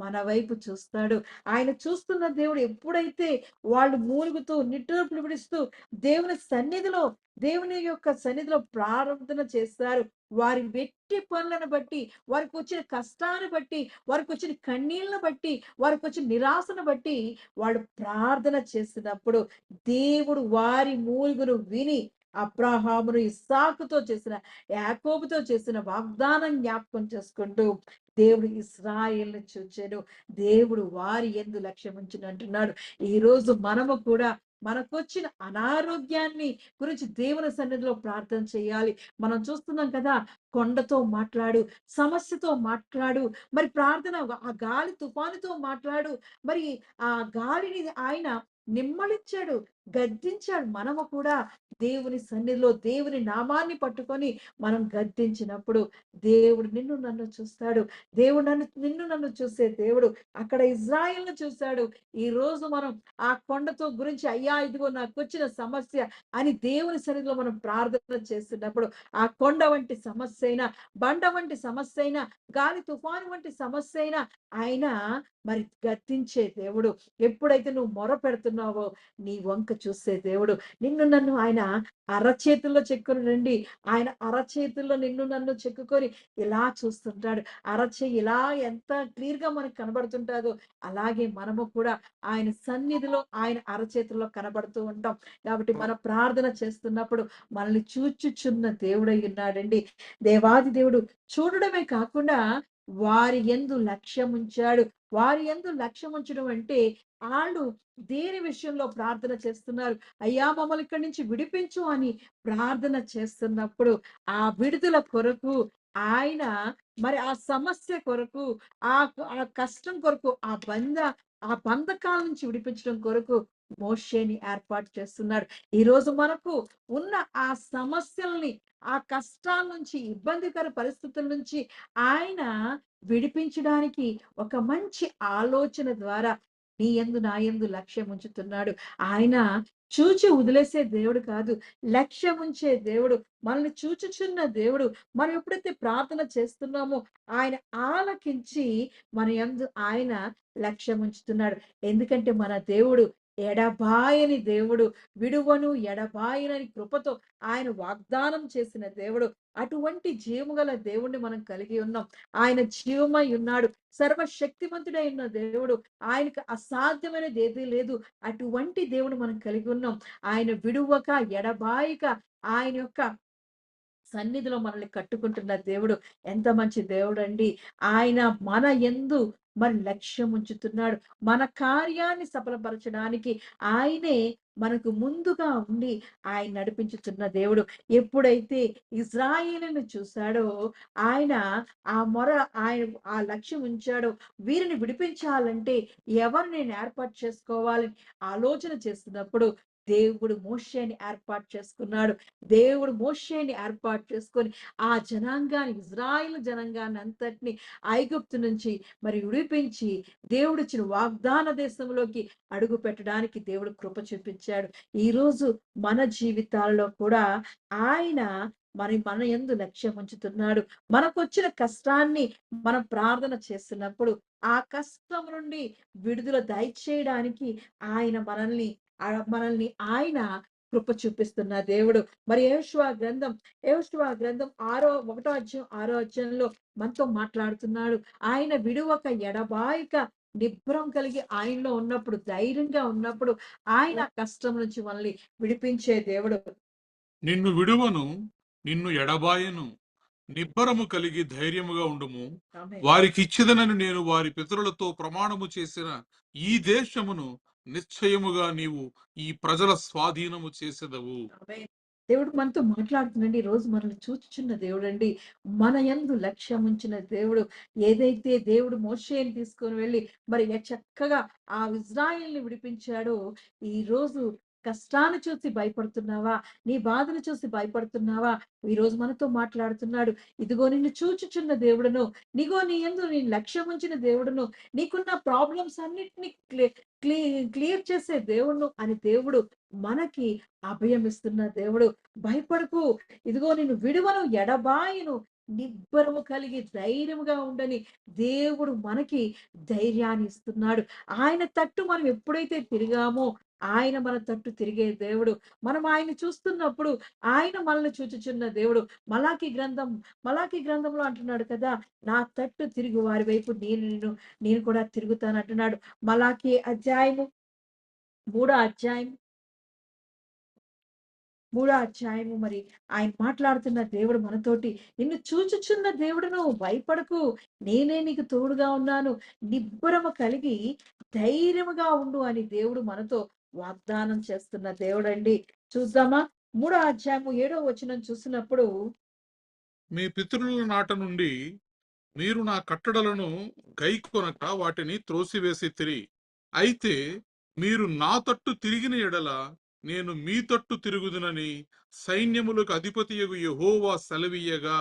Speaker 1: మన వైపు చూస్తాడు. ఆయన చూస్తున్న దేవుడు ఎప్పుడైతే వాళ్ళు మూలుగుతూ, నిట్టూర్పులు విడుస్తూ దేవుని యొక్క సన్నిధిలో ప్రార్థన చేస్తారు. వారి వెట్టి పనులను బట్టి, వారికి వచ్చిన కష్టాన్ని బట్టి, వారికి వచ్చిన కన్నీళ్లను బట్టి, వారికి వచ్చిన నిరాశను బట్టి వాళ్ళు ప్రార్థన చేసినప్పుడు దేవుడు వారి మూలుగును విని అబ్రాహామును, ఇస్సాకుతో చేసిన, యాకోబుతో చేసిన వాగ్దానం జ్ఞాపకం చేసుకుంటూ దేవుడు ఇశ్రాయేలును చూచెను, దేవుడు వారి యందు లక్ష్యం ఉంచును అంటున్నాడు. ఈ రోజు మనము కూడా మనకొచ్చిన అనారోగ్యాన్ని గురించి దేవుని సన్నిధిలో ప్రార్థన చేయాలి. మనం చూస్తున్నాం కదా, కొండతో మాట్లాడు, సమస్యతో మాట్లాడు, మరి ప్రార్థన ఆ గాలి తుఫానుతో మాట్లాడు, మరి ఆ గాలిని ఆయన నిమ్మళించాడు, గద్దించాడు. మనము కూడా దేవుని సన్నిధిలో దేవుని నామాన్ని పట్టుకొని మనం గద్దించినప్పుడు దేవుడు నిన్ను నన్ను చూస్తాడు. దేవుడు నిన్ను నన్ను చూసే దేవుడు. అక్కడ ఇజ్రాయేలును చూశాడు. ఈ రోజు మనం ఆ కొండతో గురించి, అయ్యా ఇదిగో నాకు వచ్చిన సమస్య అని దేవుని సన్నిధిలో మనం ప్రార్థన చేస్తున్నప్పుడు, ఆ కొండ వంటి సమస్య అయినా, బండ వంటి సమస్య అయినా, గాలి తుఫాను వంటి సమస్య అయినా ఆయన మరి గద్దించే దేవుడు. ఎప్పుడైతే నువ్వు మొర పెడుతున్నావో నీ వంక చూసే దేవుడు. నిన్ను నన్ను ఆయన అరచేతుల్లో చెక్కుని రండి. ఆయన అరచేతుల్లో నిన్ను నన్ను చెక్కుకొని ఇలా చూస్తుంటాడు. అరచేయి ఇలా ఎంత క్లియర్ గా మనకు కనబడుతుంటాదో అలాగే మనము కూడా ఆయన సన్నిధిలో, ఆయన అరచేతుల్లో కనబడుతూ ఉంటాం. కాబట్టి మన ప్రార్థన చేస్తున్నప్పుడు మనల్ని చూచుచున్న దేవుడై ఉన్నాడండి. దేవాది దేవుడు చూడడమే కాకుండా వారి యందు లక్ష్యం ఉంచాడు. వారి యందు లక్ష్యం ఉంచడం అంటే వాళ్ళు దేని విషయంలో ప్రార్థన చేస్తున్నారు, అయ్యా మమ్మల్ని ఇక్కడి నుంచి విడిపించు అని ప్రార్థన చేస్తున్నప్పుడు ఆ విడుదల కొరకు ఆయన, మరి ఆ సమస్య కొరకు, ఆ ఆ కష్టం కొరకు, ఆ బంధకాల నుంచి విడిపించడం కొరకు మోషేని ఏర్పాటు చేస్తున్నాడు. ఈ రోజు మనకు ఉన్న ఆ సమస్యల్ని, ఆ కష్టాల నుంచి, ఇబ్బందికర పరిస్థితుల నుంచి ఆయన విడిపించడానికి ఒక మంచి ఆలోచన ద్వారా నీ యందు నా యందు లక్ష్యం ఉంచుతున్నాడు. ఆయన చూచి వదిలేసే దేవుడు కాదు, లక్ష్యం ఉంచే దేవుడు. మనల్ని చూచుచున్న దేవుడు. మనం ఎప్పుడైతే ప్రార్థన చేస్తున్నామో ఆయన ఆలకించి మన యందు ఆయన లక్ష్యం ఉంచుతున్నాడు. ఎందుకంటే మన దేవుడు ఎడబాయని దేవుడు, విడువను ఎడబాయనని కృపతో ఆయన వాగ్దానం చేసిన దేవుడు. అటువంటి జీవముగల దేవుణ్ణి మనం కలిగి ఉన్నాం. ఆయన జీవమై ఉన్నాడు, సర్వశక్తిమంతుడై ఉన్న దేవుడు. ఆయనకు అసాధ్యమైనది ఏదీ లేదు. అటువంటి దేవుడు మనం కలిగి ఉన్నాం. ఆయన విడువక, ఎడబాయక ఆయన యొక్క సన్నిధిలో మనల్ని కట్టుకుంటున్న దేవుడు. ఎంత మంచి దేవుడండి. ఆయన మన యందు మరి లక్ష్యం ఉంచుతున్నాడు. మన కార్యాన్ని సఫలపరచడానికి ఆయనే మనకు ముందుగా ఉండి ఆయన నడిపించుచున్న దేవుడు. ఎప్పుడైతే ఇజ్రాయేలును చూసాడో ఆయన ఆ మొర ఆయన ఆ లక్ష్యం ఉంచాడో, వీరిని విడిపించాలంటే ఎవరు నేను ఏర్పాటు చేసుకోవాలని ఆలోచన చేస్తున్నప్పుడు దేవుడు మోషేని ఏర్పాటు చేసుకున్నాడు. దేవుడు మోషేని ఏర్పాటు చేసుకొని ఆ జనాంగాన్ని, ఇజ్రాయేలు జనాంగాన్ని అంతటిని ఐగుప్తు నుంచి మరి విడిపించి దేవుడిచ్చిన వాగ్దాన దేశంలోకి అడుగు పెట్టడానికి దేవుడు కృప చూపించాడు. ఈరోజు మన జీవితాల్లో కూడా ఆయన మన యందు లక్ష్యం ఉంచుతున్నాడు. మనకొచ్చిన కష్టాన్ని మనం ప్రార్థన చేస్తున్నప్పుడు ఆ కష్టం నుండి విడుదల దయచేయడానికి ఆయన మనల్ని ఆయన కృప చూపిస్తున్న దేవుడు. మరి యెహోషువ గ్రంథం 1 అధ్యాయం 6 అధ్యాయంలో మనతో మాట్లాడుతున్నాడు. ఆయన విడువక ఎడబాయక నిబ్బరం కలిగి ఆయనలో ఉన్నప్పుడు, ధైర్యంగా ఉన్నప్పుడు ఆయన కష్టం నుంచి మనల్ని విడిపించే దేవుడు.
Speaker 4: నిన్ను విడువను, నిన్ను ఎడబాయను, నిబ్బరము కలిగి ధైర్యముగా ఉండుము.
Speaker 1: ఆమేన్.
Speaker 4: వారికిచ్చిదనని నేను వారి పితరులతో ప్రమాణము చేసిన ఈ దేశమును నిశ్చయముగా నీవు ఈ ప్రజల స్వాధీనము చేసెదవు.
Speaker 1: ఆమేన్. దేవుడు మనతో మాట్లాడుతుండండి. ఈ రోజు మనల్ని చూచుచున్న దేవుడండి. మన యందు లక్ష్యం ఉంచిన దేవుడు. ఏదైతే దేవుడు మోషేని తీసుకొని వెళ్ళి మరి చక్కగా ఆ ఇజ్రాయేల్‌ని విడిపించాడో, ఈరోజు కష్టాన్ని చూసి భయపడుతున్నావా? నీ బాధను చూసి భయపడుతున్నావా? ఈరోజు మనతో మాట్లాడుతున్నాడు. ఇదిగో నిన్ను చూచుచున్న దేవుడును, నీ యందు నేను లక్ష్యం ఉంచిన దేవుడును, నీకున్న ప్రాబ్లమ్స్ అన్నిటిని క్లియర్ చేసే దేవుడును అని దేవుడు మనకి అభయం ఇస్తున్న దేవుడు. భయపడకు, ఇదిగో నిన్ను విడువను, ఎడబాయను, నిబ్బరము కలిగి ధైర్యముగా ఉండని దేవుడు మనకి ధైర్యాన్ని ఇస్తున్నాడు. ఆయన తట్టు మనం ఎప్పుడైతే తిరిగామో ఆయన మన తట్టు తిరిగే దేవుడు. మనం ఆయన్ని చూస్తున్నప్పుడు ఆయన మనల్ని చూచుచున్న దేవుడు. మలాకీ గ్రంథంలో అంటున్నాడు కదా! నా తట్టు తిరుగు వారి వైపు నేను కూడా తిరుగుతాను అంటున్నాడు. మలాకీ అధ్యాయము 3 అధ్యాయం 3 అధ్యాయము మరి ఆయన మాట్లాడుతున్న దేవుడు మనతోటి, నిన్ను చూచుచున్న దేవుడును, భయపడకు, నేనే నీకు తోడుగా ఉన్నాను, నిబ్బరము కలిగి ధైర్యముగా ఉండు అని దేవుడు మనతో వాగ్దానం చేస్తున్న దేవుడండి. చూద్దామా? 3 అధ్యాయము 7వ వచనం చూసినప్పుడు
Speaker 4: మీ పితరుల నాట నుండి మీరు నా కట్టడలను గైకొనక వాటిని త్రోసివేసితిరి. అయితే మీరు నా తట్టు తిరిగిన ఎడల నేను మీ తట్టు తిరుగుదునని సైన్యములకు అధిపతియగు యెహోవా సెలవీయగా.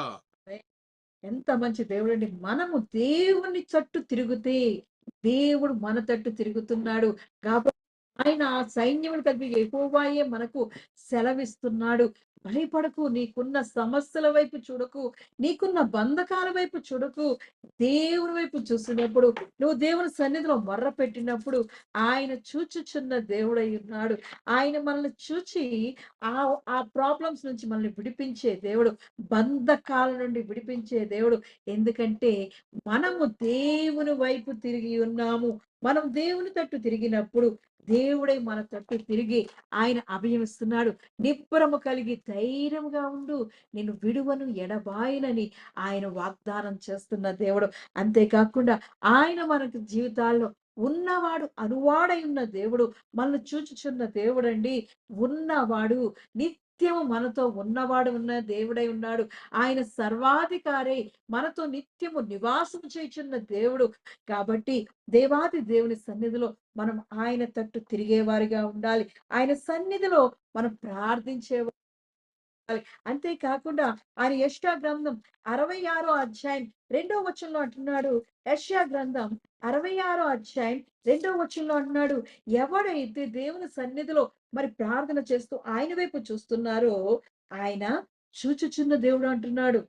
Speaker 1: ఎంత మంచి దేవుడండి. మనము దేవుని తట్టు తిరిగితే దేవుడు మన తట్టు తిరుగుతున్నాడు. కాబట్టి ఆయన ఆ సైన్యములు కలిపి యెహోవాయే మనకు సెలవిస్తున్నాడు. భయపడకు, నీకున్న సమస్యల వైపు చూడకు, నీకున్న బంధకాల వైపు చూడకు. దేవుని వైపు చూసినప్పుడు, నువ్వు దేవుని సన్నిధిలో మొర్ర పెట్టినప్పుడు ఆయన చూచుచున్న దేవుడై ఉన్నాడు. ఆయన మనల్ని చూచి ఆ ఆ ప్రాబ్లమ్స్ నుంచి మనల్ని విడిపించే దేవుడు. బంధకాల నుండి విడిపించే దేవుడు. ఎందుకంటే మనము దేవుని వైపు తిరిగి ఉన్నాము. మనం దేవుని తట్టు తిరిగినప్పుడు దేవుడే మన తట్టు తిరిగి ఆయన అభయమిస్తున్నాడు. నిబ్బరము కలిగి ధైర్యముగా ఉండు, నిన్ను విడువను, ఎడబాయనని ఆయన వాగ్దానం చేస్తున్న దేవుడు. అంతేకాకుండా ఆయన మనకు జీవితాల్లో ఉన్నవాడు, అనువాడై ఉన్న దేవుడు, మనల్ని చూచుచున్న దేవుడండి. ఉన్నవాడు, నిత్యము మనతో ఉన్నవాడు, ఉన్న దేవుడై ఉన్నాడు. ఆయన సర్వాధికారి, మనతో నిత్యము నివాసం చేయుచున్న దేవుడు. కాబట్టి దేవాది దేవుని సన్నిధిలో మనం ఆయన తట్టు తిరిగేవారిగా ఉండాలి. ఆయన సన్నిధిలో మనం ప్రార్థించేవారు. అంతేకాకుండా ఆయన యెషయా గ్రంథం 66 అధ్యాయం 2వ వచనంలో అంటున్నాడు. యెషయా గ్రంథం 66 అధ్యాయం 2వ వచనంలో అంటున్నాడు, ఎవడైతే దేవుని సన్నిధిలో మరి ప్రార్థన చేస్తూ ఆయన వైపు చూస్తున్నారో ఆయన చూచుచున్న దేవుడు అంటున్నాడు.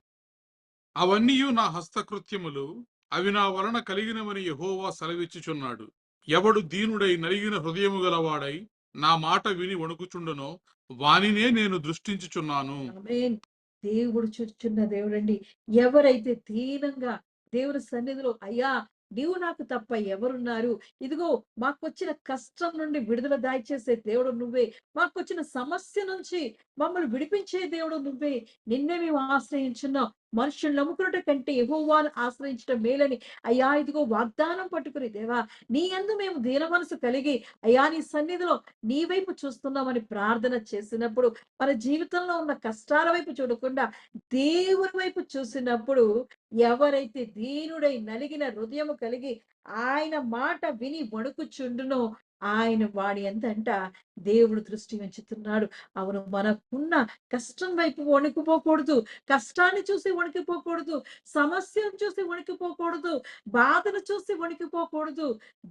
Speaker 4: అవన్నీయు నా హస్తకృత్యములు, అవి నా వలన కలిగినవని యెహోవా సెలవిచ్చుచున్నాడు. ఎవడు దీనుడై నలిగిన హృదయము గలవాడై నా మాట విని వణుకుచుండునో వానినే నేను దృష్టించుచున్నాను.
Speaker 1: ఆమేన్. దేవుడు చూచుచున్న దేవుడండి. ఎవరైతే దీనంగా దేవుని సన్నిధిలో అయ్యా నీవు నాకు తప్ప ఎవరున్నారు? ఇదిగో మాకొచ్చిన కష్టం నుండి విడుదల దయచేసే దేవుడు నువ్వే. మాకొచ్చిన సమస్య నుంచి మమ్మల్ని విడిపించే దేవుడు నువ్వే. నిన్నే మేము ఆశ్రయించున్నాం. మనుషులు నమ్ముకున్నట కంటే యెహోవాను ఆశ్రయించడం మేలని. అయ్యా ఇదిగో వాగ్దానం పట్టుకుని దేవా నీ యందు మేము దీన మనసు కలిగి అయ్యా నీ సన్నిధిలో నీ వైపు చూస్తున్నామని ప్రార్థన చేసినప్పుడు, మన జీవితంలో ఉన్న కష్టాల వైపు చూడకుండా దేవుని వైపు చూసినప్పుడు, ఎవరైతే దీనుడై నలిగిన హృదయము కలిగి ఆయన మాట విని వణుకుచుండునో ఆయన వాడి ఎంతంట దేవుడు దృష్టి ఉంచుతున్నాడు. అవును, మనకున్న కష్టం వైపు వణికిపోకూడదు. కష్టాన్ని చూసి వణికిపోకూడదు. సమస్యను చూసి వణికిపోకూడదు. బాధను చూసి వణికిపోకూడదు.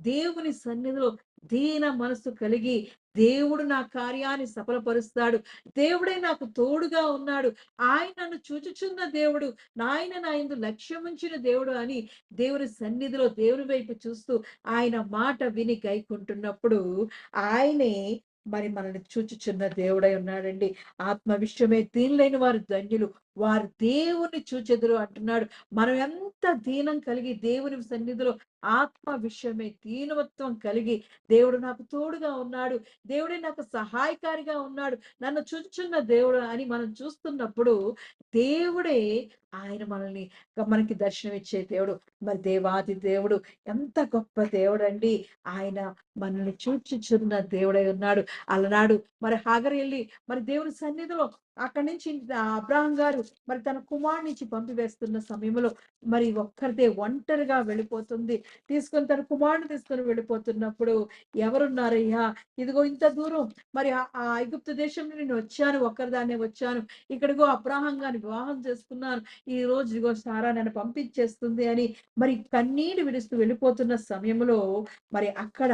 Speaker 1: దేవుని సన్నిధిలో దీన మనసు కలిగి దేవుడు నా కార్యాన్ని సఫలపరుస్తాడు. దేవుడే నాకు తోడుగా ఉన్నాడు. ఆయన నన్ను చూచుచున్న దేవుడు. నాయన నా యందు లక్ష్యముంచిన దేవుడు అని దేవుని సన్నిధిలో దేవుని వైపు చూస్తూ ఆయన మాట విని గైకుంటున్నప్పుడు ఆయనే మరి మనల్ని చూచుచున్న దేవుడై ఉన్నాడండి. ఆత్మ విషయమే దీనులైన వారు ధన్యులు. వారు దేవుణ్ణి చూచెదరు అంటున్నాడు. మనం ఎంత దీనం కలిగి దేవుని సన్నిధిలో ఆత్మ విషయమే దీనవత్వం కలిగి దేవుడు నాకు తోడుగా ఉన్నాడు. దేవుడే నాకు సహాయకారిగా ఉన్నాడు. నన్ను చూచుచున్న దేవుడు అని మనం చూస్తున్నప్పుడు దేవుడే ఆయన మనకి దర్శనమిచ్చే దేవుడు. మరి దేవాది దేవుడు ఎంత గొప్ప దేవుడండి. ఆయన మనల్ని చూచుచున్న దేవుడై ఉన్నాడు. అలనాడు మరి హాగరు వెళ్ళి మరి దేవుని సన్నిధిలో అక్కడి నుంచి అబ్రాహం గారు మరి తన కుమారుని ఇచ్చి పంపివేస్తున్న సమయంలో మరి ఒక్కరిదే ఒంటరిగా వెళ్ళిపోతుంది. తన కుమారుని తీసుకొని వెళ్ళిపోతున్నప్పుడు ఎవరున్నారయ్యా, ఇదిగో ఇంత దూరం మరి ఆ ఐగుప్తు దేశం నుండి నేను వచ్చాను, ఒక్కరిదాన్నే వచ్చాను, ఇక్కడిగో అబ్రాహం గారిని వివాహం చేసుకున్నాను, ఈ రోజు ఇదిగో సారా నన్ను పంపించేస్తుంది అని మరి కన్నీరు విడుస్తూ వెళ్ళిపోతున్న సమయంలో మరి అక్కడ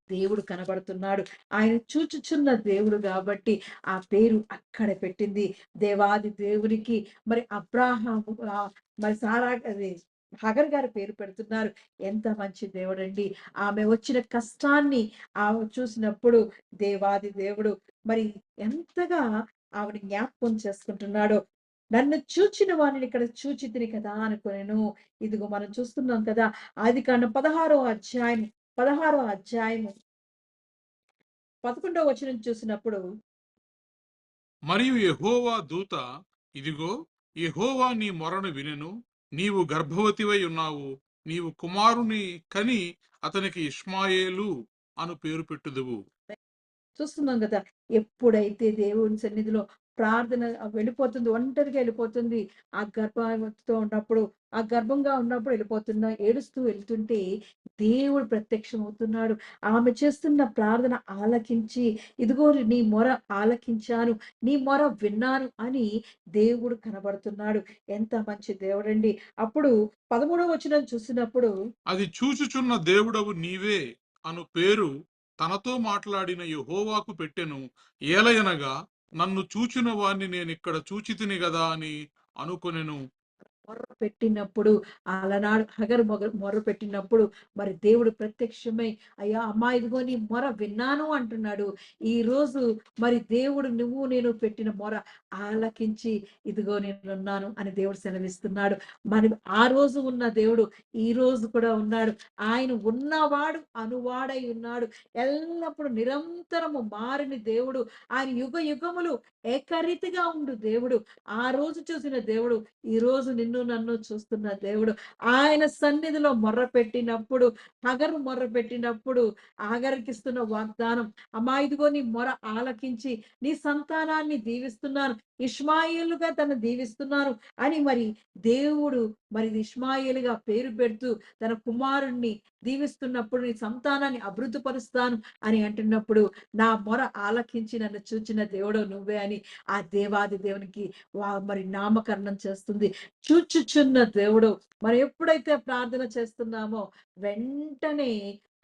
Speaker 1: దేవుడు కనబడుతున్నాడు. ఆయన చూచుచున్న దేవుడు కాబట్టి ఆ పేరు అక్కడ పెట్టింది. దేవాది దేవునికి మరి అబ్రాహాము మరి సారా అది హగర్ గారి పేరు పెడుతున్నారు. ఎంత మంచి దేవుడండి. ఆమె వచ్చిన కష్టాన్ని ఆమె చూసినప్పుడు దేవాది దేవుడు మరి ఎంతగా ఆవిడ జ్ఞాపకం చేసుకుంటున్నాడో. నన్ను చూచిన వారిని ఇక్కడ చూచితిని కదా అనుకునేను. ఇదిగో మనం చూస్తున్నాం కదా, ఆదికాండం 16వ అధ్యాయము 11వ వచనం చూసినప్పుడు
Speaker 4: మరియు యెహోవా దూత, ఇదిగో యెహోవా నీ మొరను వినెను, నీవు గర్భవతివై ఉన్నావు, నీవు కుమారుని కని అతనికి ఇష్మాయేలు అను పేరు పెట్టుదువు.
Speaker 1: చూస్తున్నాం కదా, ఎప్పుడైతే దేవుని సన్నిధిలో ప్రార్థన వెళ్ళిపోతుంది, ఒంటరిగా వెళ్ళిపోతుంది. ఆ గర్భంతో ఉన్నప్పుడు, ఆ గర్భంగా ఉన్నప్పుడు ఏడుస్తూ వెళ్తుంటే దేవుడు ప్రత్యక్షం అవుతున్నాడు. ఆమె చేస్తున్న ప్రార్థన ఆలకించి, ఇదిగో నీ మొర ఆలకించాను, నీ మొర విన్నాను అని దేవుడు కనబడుతున్నాడు. ఎంత మంచి దేవుడండి. అప్పుడు 13వ వచనం చూసినప్పుడు
Speaker 4: అది చూచుచున్న దేవుడవు నీవే అను పేరు తనతో మాట్లాడిన యెహోవాకు పెట్టెను. ఏలయనగా నన్ను చూచిన వాణ్ణి నేనిక్కడ చూచితిని గదా అని అనుకొనెను.
Speaker 1: మొర్ర పెట్టినప్పుడు అలనాడు హగరు మొర్ర పెట్టినప్పుడు మరి దేవుడు ప్రత్యక్షమై అయ్యా అమ్మా ఇదిగో నీ మొర విన్నాను అంటున్నాడు. ఈ రోజు మరి దేవుడు నువ్వు నేను పెట్టిన మొర ఆలకించి ఇదిగో నేనున్నాను అని దేవుడు సెలవిస్తున్నాడు. మరి ఆ రోజు ఉన్న దేవుడు ఈ రోజు కూడా ఉన్నాడు. ఆయన ఉన్నవాడు అనువాడై ఉన్నాడు. ఎల్లప్పుడూ నిరంతరము మారిన దేవుడు. ఆయన యుగ యుగములు ఏకరీతిగా ఉండు దేవుడు. ఆ రోజు చూసిన దేవుడు ఈ రోజు నిన్ను నన్ను చూస్తున్న దేవుడు. ఆయన సన్నిధిలో మొర్ర పెట్టినప్పుడు, హగరు మొర్ర పెట్టినప్పుడు హగరుకిస్తున్న వాగ్దానం, అమ్మా ఇదిగో నీ మొర ఆలకించి నీ సంతానాన్ని దీవిస్తున్నాను, ఇష్మాయేలుగా తను దీవిస్తున్నాను అని మరి దేవుడు మరి ఇష్మాయేలుగా పేరు పెడుతూ తన కుమారుణ్ణి దీవిస్తున్నప్పుడు నీ సంతానాన్ని అభివృద్ధిపరుస్తాను అని అంటున్నప్పుడు నా మొర ఆలకించి నన్ను చూచిన దేవుడు నువ్వే అని ఆ దేవాది దేవునికి మరి నామకరణం చేస్తుంది. చూచుచున్న దేవుడు. మరి ఎప్పుడైతే ప్రార్థన చేస్తున్నామో వెంటనే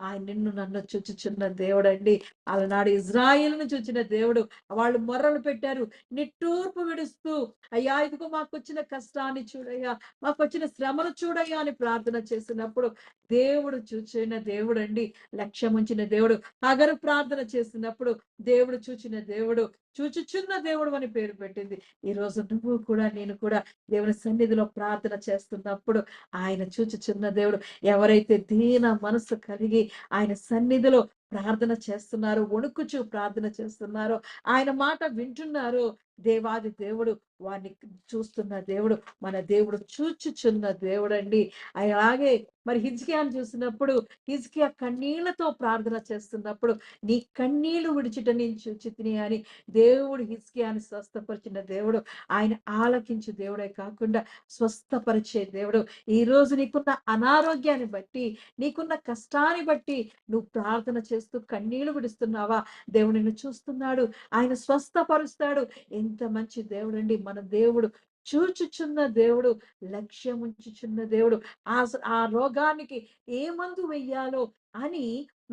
Speaker 1: ఆయన నిన్ను నన్ను చూచుచున్న దేవుడండి. అలనాడు ఇజ్రాయేలును చూచిన దేవుడు. వాళ్ళు మొర్రలు పెట్టారు నిట్టూర్పు విడుస్తూ, అయ్యా ఇదిగో మాకొచ్చిన కష్టాన్ని చూడయ్యా, మాకొచ్చిన శ్రమను చూడయ్యా అని ప్రార్థన చేసినప్పుడు దేవుడు చూచిన దేవుడండి. లక్ష్యముంచిన దేవుడు. హగరు ప్రార్థన చేసినప్పుడు దేవుడు చూచిన దేవుడు, చూచుచున్న దేవుడు అని పేరు పెట్టింది. ఈ రోజు నువ్వు కూడా నేను కూడా దేవుని సన్నిధిలో ప్రార్థన చేస్తున్నప్పుడు ఆయన చూచుచున్న దేవుడు. ఎవరైతే దీన మనసు కలిగి ఆయన సన్నిధిలో ప్రార్థన చేస్తున్నారో, వణుకుచూ ప్రార్థన చేస్తున్నారో, ఆయన మాట వింటున్నారో దేవాది దేవుడు వారిని చూస్తున్న దేవుడు, మన దేవుడు చూచుచున్న దేవుడండి. అలాగే మరి హిజ్కియాను చూసినప్పుడు హిజ్కియా కన్నీళ్లతో ప్రార్థన చేస్తున్నప్పుడు నీ కన్నీళ్లు విడిచిట నేను చూచితిని అని దేవుడు హిజ్కియాని స్వస్థపరిచిన దేవుడు. ఆయన ఆలకించు దేవుడే కాకుండా స్వస్థపరిచే దేవుడు. ఈ రోజు నీకున్న అనారోగ్యాన్ని బట్టి, నీకున్న కష్టాన్ని బట్టి నువ్వు ప్రార్థన చేస్తూ కన్నీళ్లు విడుస్తున్నావా? దేవుడు నిన్ను చూస్తున్నాడు. ఆయన స్వస్థపరుస్తాడు. ఎంత మంచి దేవుడండి మన దేవుడు. చూచుచున్న దేవుడు, లక్ష్యం ఉంచుచున్న దేవుడు. ఆ రోగానికి ఏ మందు వెయ్యాలో అని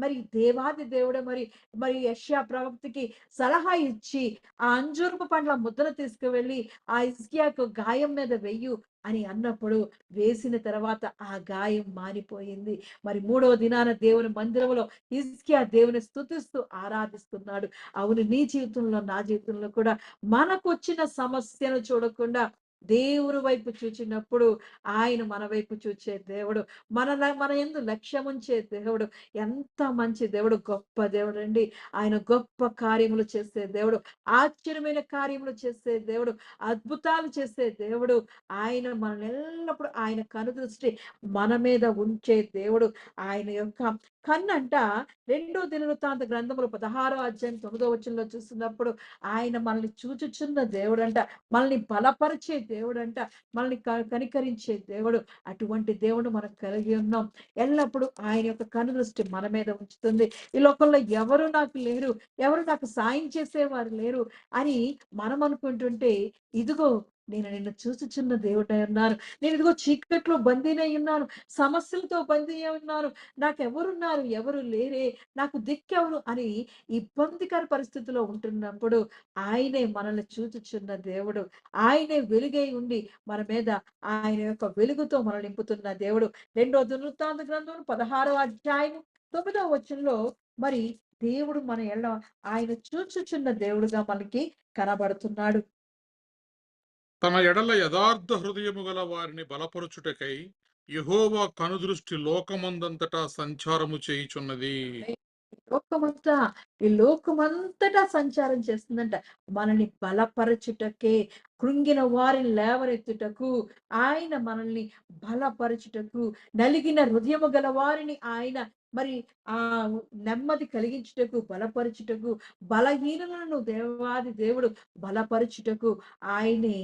Speaker 1: మరి దేవాది దేవుడే మరి మరి యెషయా ప్రవక్తకి సలహా ఇచ్చి ఆ అంజూరపు పండ్ల ముద్దను తీసుకువెళ్ళి ఆ హిజ్కియాకు గాయం మీద వెయ్యు అని అన్నప్పుడు వేసిన తర్వాత ఆ గాయం మానిపోయింది. మరి మూడవ దినాన దేవుని మందిరంలో హిజ్కియా దేవుని స్తుతిస్తూ ఆరాధిస్తున్నాడు. అవును, నీ జీవితంలో నా జీవితంలో కూడా మనకొచ్చిన సమస్యను చూడకుండా దేవుని వైపు చూచినప్పుడు ఆయన మన వైపు చూచే దేవుడు, మన యందు లక్ష్యం ఉంచే దేవుడు. ఎంత మంచి దేవుడు, గొప్ప దేవుడు అండి. ఆయన గొప్ప కార్యములు చేసే దేవుడు, ఆశ్చర్యమైన కార్యములు చేసే దేవుడు, అద్భుతాలు చేసే దేవుడు. ఆయన మనల్ని ఎల్లప్పుడూ ఆయన కనుదృష్టి మన మీద ఉంచే దేవుడు. ఆయన యొక్క కన్నంట 2 దినవృత్తాంత గ్రంథములు 16వ అధ్యాయం 9వ వచనంలో చూస్తున్నప్పుడు ఆయన మనల్ని చూచుచున్న దేవుడంట, మనల్ని బలపరిచే దేవుడంట, మనల్ని కనికరించే దేవుడు. అటువంటి దేవుడు మనం కలిగి ఉన్నాం. ఎల్లప్పుడూ ఆయన యొక్క కనుదృష్టి మన మీద ఉంచుతుంది. ఈ లోకంలో ఎవరు నాకు లేరు, ఎవరు నాకు సాయం చేసేవారు లేరు అని మనం అనుకుంటుంటే, ఇదిగో నేను నిన్ను చూచుచున్న దేవుడై ఉన్నాను. నేను ఇదిగో చీకట్లో బందీనై ఉన్నాను, సమస్యలతో బందీ అయి ఉన్నాను, నాకెవరున్నారు, ఎవరు లేరే, నాకు దిక్కెవరు అని ఇబ్బందికర పరిస్థితిలో ఉంటున్నప్పుడు ఆయనే మనల్ని చూచుచున్న దేవుడు. ఆయనే వెలుగై ఉండి మన మీద ఆయన యొక్క వెలుగుతో మనల్ని నింపుతున్న దేవుడు. 2వ దినవృత్తాంత గ్రంథం 16వ అధ్యాయం 9వ వచనంలో మరి దేవుడు మన ఎడల ఆయన చూచుచున్న దేవుడుగా మనకి కనబడుతున్నాడు.
Speaker 4: తన ఎడల యథార్థ హృదయము గల వారిని బలపరచుటకై యెహోవా కనుదృష్టి లోకమందంతటా సంచారము చేయుచున్నది.
Speaker 1: లోకమంతా ఈ లోకమంతటా సంచారం చేస్తుందంట. మనల్ని బలపరచుటకే, కృంగిన వారిని లేవనెత్తుటకు, ఆయన మనల్ని బలపరచుటకు, నలిగిన హృదయము గల వారిని ఆయన మరి ఆ నెమ్మది కలిగించుటకు, బలపరచుటకు, బలహీనులను దేవాది దేవుడు బలపరచుటకు ఆయనే,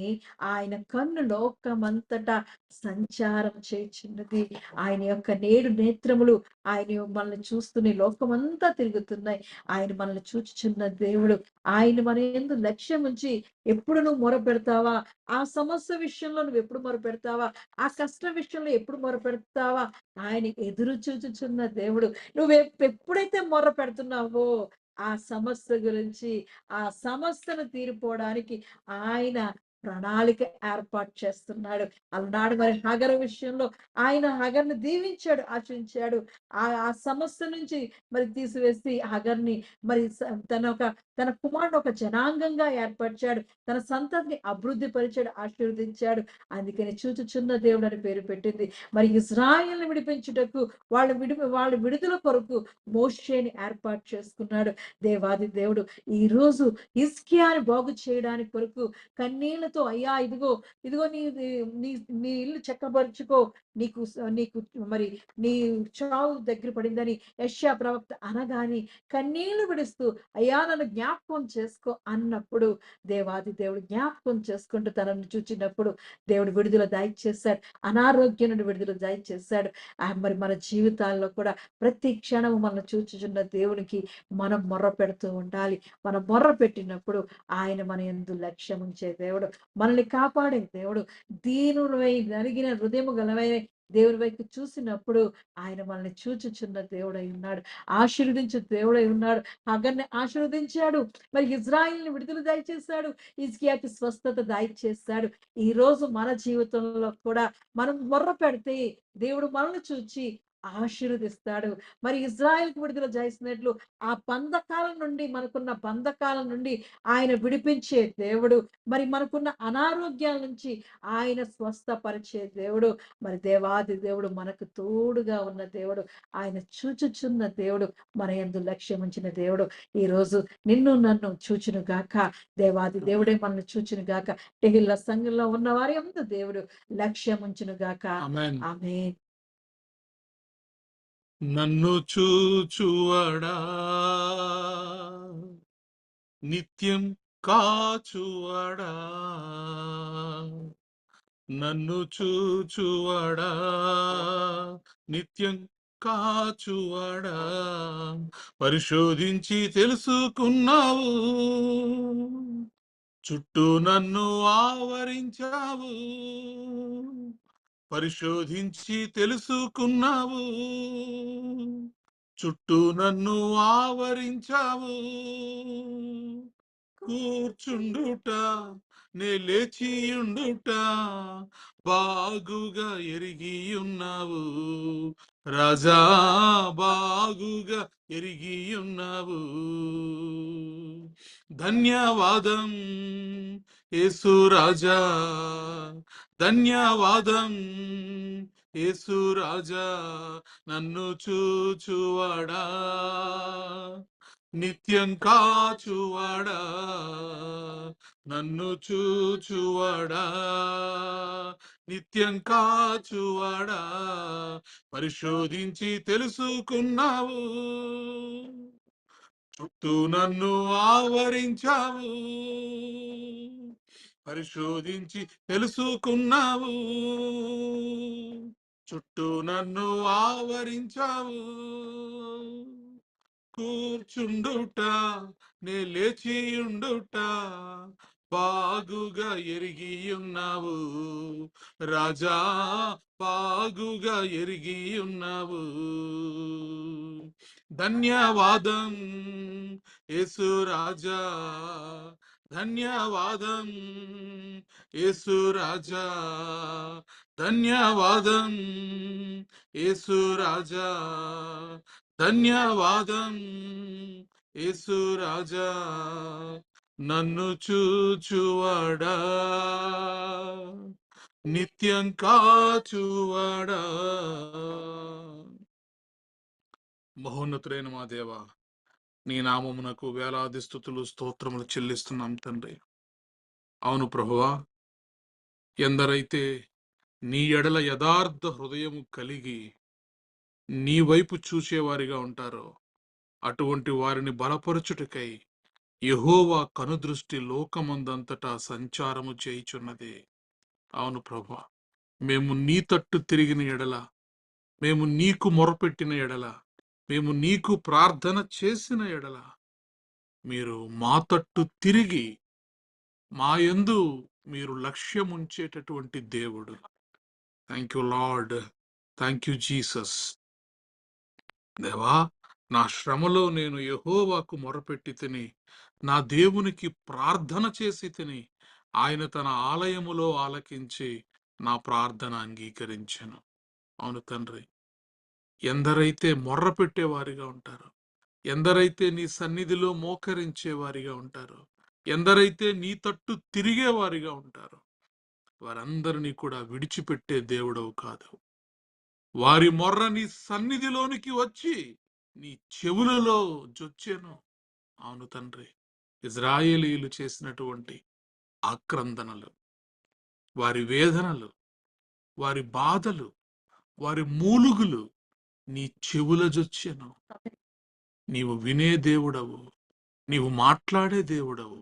Speaker 1: ఆయన కన్ను లోకమంతటా సంచారం చేయుచున్నది. ఆయన యొక్క నేత్రములు ఆయన మనల్ని చూస్తూనే లోకమంతా తిరుగుతున్నాయి. ఆయన మనల్ని చూచుచున్న దేవుడు. ఆయన మన యందు లక్ష్యం ఉంచి ఎప్పుడు నువ్వు మొరపెడతావా? ఆ సమస్య విషయంలో నువ్వు ఎప్పుడు మొరపెడతావా? ఆ కష్టం విషయంలో ఎప్పుడు మొరపెడతావా? ఆయన ఎదురు చూచుచున్న దేవుడు. ఎప్పుడైతే మొర్ర పెడుతున్నావో ఆ సమస్య గురించి, ఆ సమస్యను తీరిపోవడానికి ఆయన ప్రణాళిక ఏర్పాటు చేస్తున్నాడు. అలనాడు మరి హగరు విషయంలో ఆయన హగర్‌ని దీవించాడు, ఆశీర్వదించాడు. ఆ సమస్య నుంచి మరి తీసివేసి హగర్‌ని మరి తన కుమారుడు ఒక జనాంగంగా ఏర్పరిచాడు. తన సంతతిని అభివృద్ధి పరిచాడు, ఆశీర్వదించాడు. అందుకని చూచుచున్న దేవుడు అని పేరు పెట్టింది. మరి ఇశ్రాయేలుని విడిపించుటకు వాళ్ళ విడుదల కొరకు మోషేని ఏర్పాటు చేసుకున్నాడు దేవాది దేవుడు. ఈరోజు హిజ్కియాని బాగు చేయడానికి కొరకు కన్నీళ్లతో అయ్యా ఇదిగో ఇదిగో నీ నీ నీ ఇల్లు చక్కబరుచుకో, నీకు మరి నీ చావు దగ్గర పడిందని యెషయా ప్రవక్త అనగాని కన్నీళ్లు విడుస్తూ అయ్యా నన్ను జ్ఞాపకం చేసుకో అన్నప్పుడు దేవాది దేవుడు జ్ఞాపకం చేసుకుంటూ తనను చూచినప్పుడు దేవుడు విడుదల దయచేశాడు, అనారోగ్యం నుండి విడుదల దయచేశాడు. మరి మన జీవితాల్లో కూడా ప్రతి క్షణం మనం చూచుచున్న దేవునికి మనం మొర్ర పెడుతూ ఉండాలి. మనం మొర్ర పెట్టినప్పుడు ఆయన మన యందు లక్ష్యం ఉంచే దేవుడు, మనల్ని కాపాడే దేవుడు, దీనులై నలిగిన హృదయము గలవై దేవుని వైపు చూసినప్పుడు ఆయన మనల్ని చూచుచున్న దేవుడై ఉన్నాడు, ఆశీర్వదించు దేవుడై ఉన్నాడు. హగర్ని ఆశీర్వదించాడు, మరి ఇజ్రాయిల్ని విడుదల దయచేశాడు, హిజ్కియాకి స్వస్థత దయచేశాడు. ఈ రోజు మన జీవితంలో కూడా మనం మొర్ర పెడితే దేవుడు మనల్ని చూచి ఆశీర్వదిస్తాడు. మరి ఇజ్రాయెల్‌కి విడుదల చేసినట్లు ఆ బంధకాల నుండి, మనకున్న బంధకాల నుండి ఆయన విడిపించే దేవుడు. మరి మనకున్న అనారోగ్యాల నుంచి ఆయన స్వస్థపరిచే దేవుడు. మరి దేవాది దేవుడు మనకు తోడుగా ఉన్న దేవుడు. ఆయన చూచుచున్న దేవుడు. మన యందు లక్ష్యముంచిన దేవుడు. ఈరోజు నిన్ను నన్ను చూచును గాక. దేవాది దేవుడే మనల్ని చూచును గాక. టెహిల్ల సంఘంలో ఉన్న వారి యందు దేవుడు లక్ష్యముంచును గాక.
Speaker 4: ఆమేన్.
Speaker 1: ఆమేన్.
Speaker 4: నన్ను చూచువడా నిత్యం కాచువడా, నన్ను చూచువడా నిత్యం కాచువడా, పరిశోధించి తెలుసుకున్నావు, చుట్టూ నన్ను ఆవరించావు, పరిశోధించి తెలుసుకున్నావు, చుట్టూ నన్ను ఆవరించావు, కూర్చుండుట నే లేచియుండుట బాగుగా ఎరిగి ఉన్నావు, రాజా బాగుగా ఎరిగి ఉన్నావు. ధన్యవాదం యేసు రాజా, ధన్యవాదం యేసు రాజా, నన్ను చూచువాడా నిత్యం కాచువాడా, నన్ను చూచువాడా నిత్యం కాచువాడా, పరిశోధించి తెలుసుకున్నావు, చుట్టూ నన్ను ఆవరించావు, పరిశోధించి తెలుసుకున్నావు, చుట్టూ నన్ను ఆవరించావు, కూర్చుండుట నే లేచియుండుట బాగుగా ఎరిగి ఉన్నావు, రాజా బాగుగా ఎరిగి ఉన్నావు. ధన్యవాదం యేసు రాజా, ధన్యవాదం యేసు రాజా, ధన్యవాదం యేసు రాజా, ధన్యవాదం యేసు రాజా, నన్ను చూచువాడా నిత్యం కాచువాడా. మహోన్నతుడైన మా దేవ, నీ నామమునకు వేలాది స్తుతులు స్తోత్రములు చెల్లిస్తున్నాం తండ్రి. అవును ప్రభువా, ఎందరైతే నీ ఎడల యథార్థ హృదయము కలిగి నీ వైపు చూసేవారిగా ఉంటారో అటువంటి వారిని బలపరచుటకై యెహోవా కనుదృష్టి లోకమందంతటా సంచారము చేయుచున్నది. అవును ప్రభువా, మేము నీ తట్టు తిరిగిన ఎడల, మేము నీకు మొరపెట్టిన ఎడల, మేము నీకు ప్రార్థన చేసిన ఎడల మీరు మా తట్టు తిరిగి మా యందు మీరు లక్ష్యం ఉంచేటటువంటి దేవుడు. Thank you Lord, thank you Jesus. దేవా, నా శ్రమలో నేను యెహోవాకు మొరపెట్టి తిని నా దేవునికి ప్రార్థన చేసి తిని ఆయన తన ఆలయములో ఆలకించి నా ప్రార్థన అంగీకరించెను. అవును తండ్రి, ఎందరైతే మొర్ర పెట్టేవారిగా ఉంటారో, ఎందరైతే నీ సన్నిధిలో మోకరించేవారిగా ఉంటారో, ఎందరైతే నీ తట్టు తిరిగేవారిగా ఉంటారో వారందరినీ కూడా విడిచిపెట్టే దేవుడవు కాదు. వారి మొర్ర నీ సన్నిధిలోనికి వచ్చి నీ చెవులలో జొచ్చెను. అవును తండ్రి, ఇజ్రాయేలీయులు చేసినటువంటి ఆక్రందనలు, వారి వేదనలు, వారి బాధలు, వారి మూలుగులు నీ చెవుల జొచ్చెను. నీవు వినే దేవుడవు, నీవు మాట్లాడే దేవుడవు,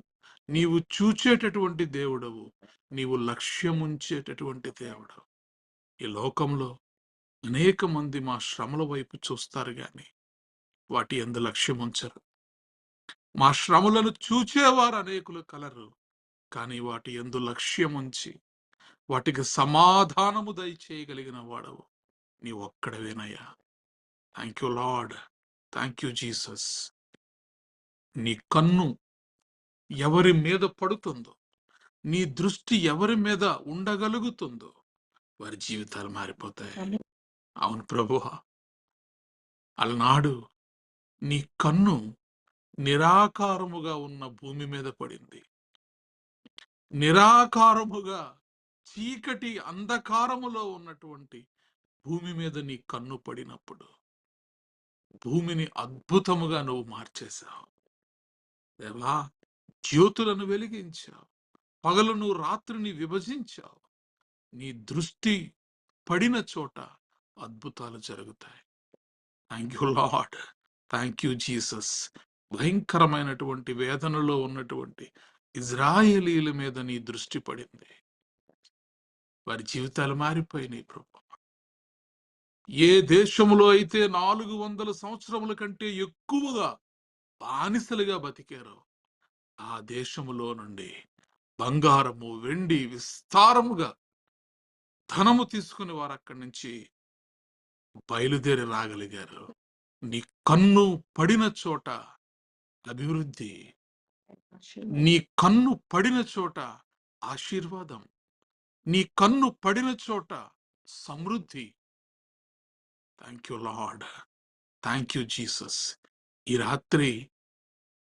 Speaker 4: నీవు చూచేటటువంటి దేవుడవు, నీవు లక్ష్యముంచేటటువంటి దేవుడవు. ఈ లోకంలో అనేక మంది మా శ్రమల వైపు చూస్తారు గాని వాటి యందు లక్ష్యం ఉంచరు. మా శ్రమలను చూచేవారు అనేకులు కలరు, కానీ వాటి యందు లక్ష్యం ఉంచి వాటికి సమాధానము దయచేయగలిగిన వాడవు నీ ఒక్కడవేనయ్యా. Thank you Lord, thank you Jesus. నీ కన్ను ఎవరి మీద పడుతుందో, నీ దృష్టి ఎవరి మీద ఉండగలుగుతుందో వారి జీవితాలు మారిపోతాయి. అవును ప్రభువా, అలనాడు నీ కన్ను నిరాకారముగా ఉన్న భూమి మీద పడింది. నిరాకారముగా చీకటి అంధకారములో ఉన్నటువంటి భూమి మీద నీ కన్ను పడినప్పుడు భూమిని అద్భుతముగా నువ్వు మార్చేశావు. దేవా, జ్యోతులను వెలిగించావు, పగలును రాత్రిని విభజించావు. నీ దృష్టి పడిన చోట అద్భుతాలు జరుగుతాయి. Thank you Lord, thank you Jesus. భయంకరమైనటువంటి వేదనలో ఉన్నటువంటి ఇజ్రాయేలీల మీద నీ దృష్టి పడింది. వారి జీవితాలు మారిపోయినాయి ప్రభు. ఏ దేశంలో అయితే 400 సంవత్సరముల కంటే ఎక్కువగా బానిసలుగా బతికారో ఆ దేశములో నుండి బంగారము వెండి విస్తారముగా ధనము తీసుకుని వారు అక్కడి నుంచి బయలుదేరి రాగలిగారు. నీ కన్ను పడిన చోట అభివృద్ధి, నీ కన్ను పడిన చోట ఆశీర్వాదం, నీ కన్ను పడిన చోట సమృద్ధి. Thank you Lord, thank you Jesus. ఈ రాత్రి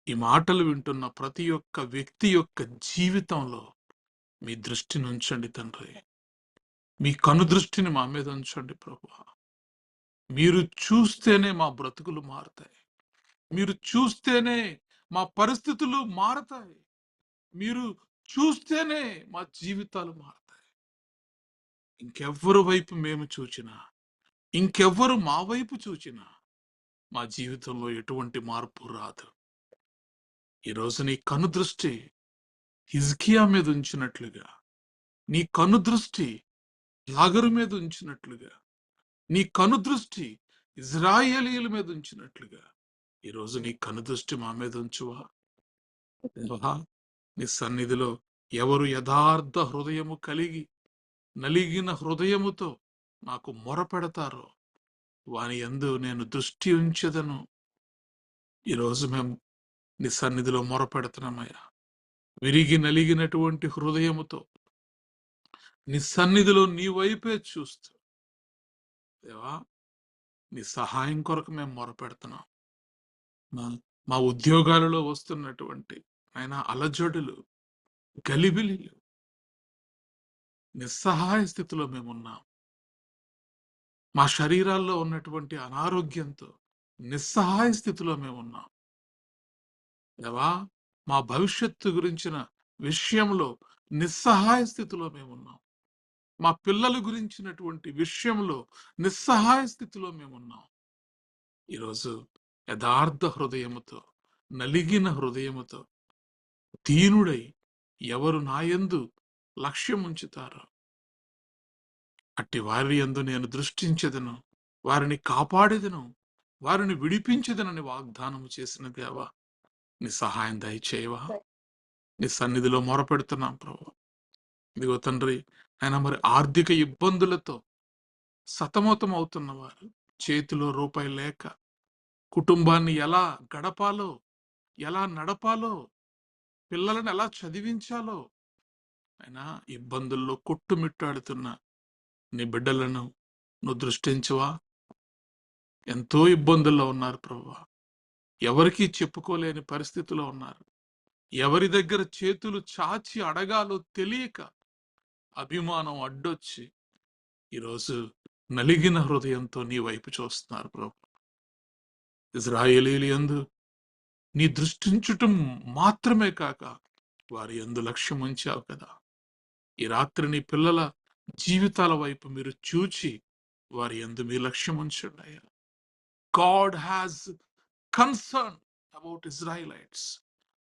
Speaker 4: ఈ మాటలు వింటున్న ప్రతి ఒక్క వ్యక్తి యొక్క జీవితంలో మీ దృష్టిని ఉంచండి తండ్రి. మీ కను దృష్టిని మా మీద ఉంచండి ప్రభువా. మీరు చూస్తేనే మా బ్రతుకులు మారుతాయి. మీరు చూస్తేనే మా పరిస్థితులు మారతాయి. మీరు చూస్తేనే మా జీవితాలు మారతాయి. ఇంకెవ్వరి వైపు మేము చూచినా, ఇంకెవ్వరు మా వైపు చూచినా మా జీవితంలో ఎటువంటి మార్పు రాదు. ఈరోజు నీ కను దృష్టి హిజ్కియా మీద ఉంచినట్లుగా, నీ కను దృష్టి లాగరు మీద ఉంచినట్లుగా, నీ కను దృష్టి ఇజ్రాయేలీయుల మీద ఉంచినట్లుగా ఈరోజు నీ కను దృష్టి మా మీద ఉంచువా. దేవా, నీ సన్నిధిలో ఎవరు యథార్థ హృదయము కలిగి నలిగిన హృదయముతో నాకు మొరపెడతారో వాని యందు నేను దృష్టి ఉంచెదను. ఈరోజు మేము నీ సన్నిధిలో మొరపెడుతున్నామయ్యా. విరిగి నలిగినటువంటి హృదయముతో నీ సన్నిధిలో నీ వైపే చూస్తూ దేవా, నీ సహాయం కొరకు మేము మొరపెడుతున్నాం. మా ఉద్యోగాలలో వస్తున్నటువంటి ఆయన అలజడులు, గలిబిలిలు, నిస్సహాయ స్థితిలో మేమున్నాం. మా శరీరాల్లో ఉన్నటువంటి అనారోగ్యంతో నిస్సహాయ స్థితిలో మేమున్నాం. దేవా, మా భవిష్యత్తు గురించిన విషయంలో నిస్సహాయ స్థితిలో మేమున్నాం. మా పిల్లల గురించినటువంటి విషయంలో నిస్సహాయ స్థితిలో మేమున్నాం. ఈరోజు యథార్థ హృదయముతో, నలిగిన హృదయముతో, దీనుడై ఎవరు నాయందు లక్ష్యం ఉంచుతారో అట్టి వారి యందు నేను దృష్టించెదను, వారిని కాపాడేదను, వారిని విడిపించెదనని వాగ్దానము చేసిన దేవా, నీ సహాయం దయచేయవా. నీ సన్నిధిలో మొరపెడుతున్నాం ప్రభు. ఇదిగో తండ్రి, ఆయన మరి ఆర్థిక ఇబ్బందులతో సతమతం అవుతున్నవారు, చేతిలో రూపాయి లేక కుటుంబాన్ని ఎలా గడపాలో, ఎలా నడపాలో, పిల్లలను ఎలా చదివించాలో అయినా ఇబ్బందుల్లో కొట్టుమిట్టాడుతున్న నీ బిడ్డలను నువ్వు దృష్టించవా. ఎంతో ఇబ్బందుల్లో ఉన్నారు ప్రభువా. ఎవరికీ చెప్పుకోలేని పరిస్థితిలో ఉన్నారు. ఎవరి దగ్గర చేతులు చాచి అడగాలో తెలియక అభిమానం అడ్డొచ్చి ఈరోజు నలిగిన హృదయంతో నీ వైపు చూస్తున్నారు ప్రభు. ఇజ్రాయేలీయుల యందు నీ దృష్టించుటం మాత్రమే కాక వారి యందు లక్ష్యం ఉంచావు కదా. ఈ రాత్రి నీ పిల్లల జీవితాల వైపు మీరు చూచి వారి యందు మీ లక్ష్యం ఉంచండి అయ్యా. God has concern about Israelites.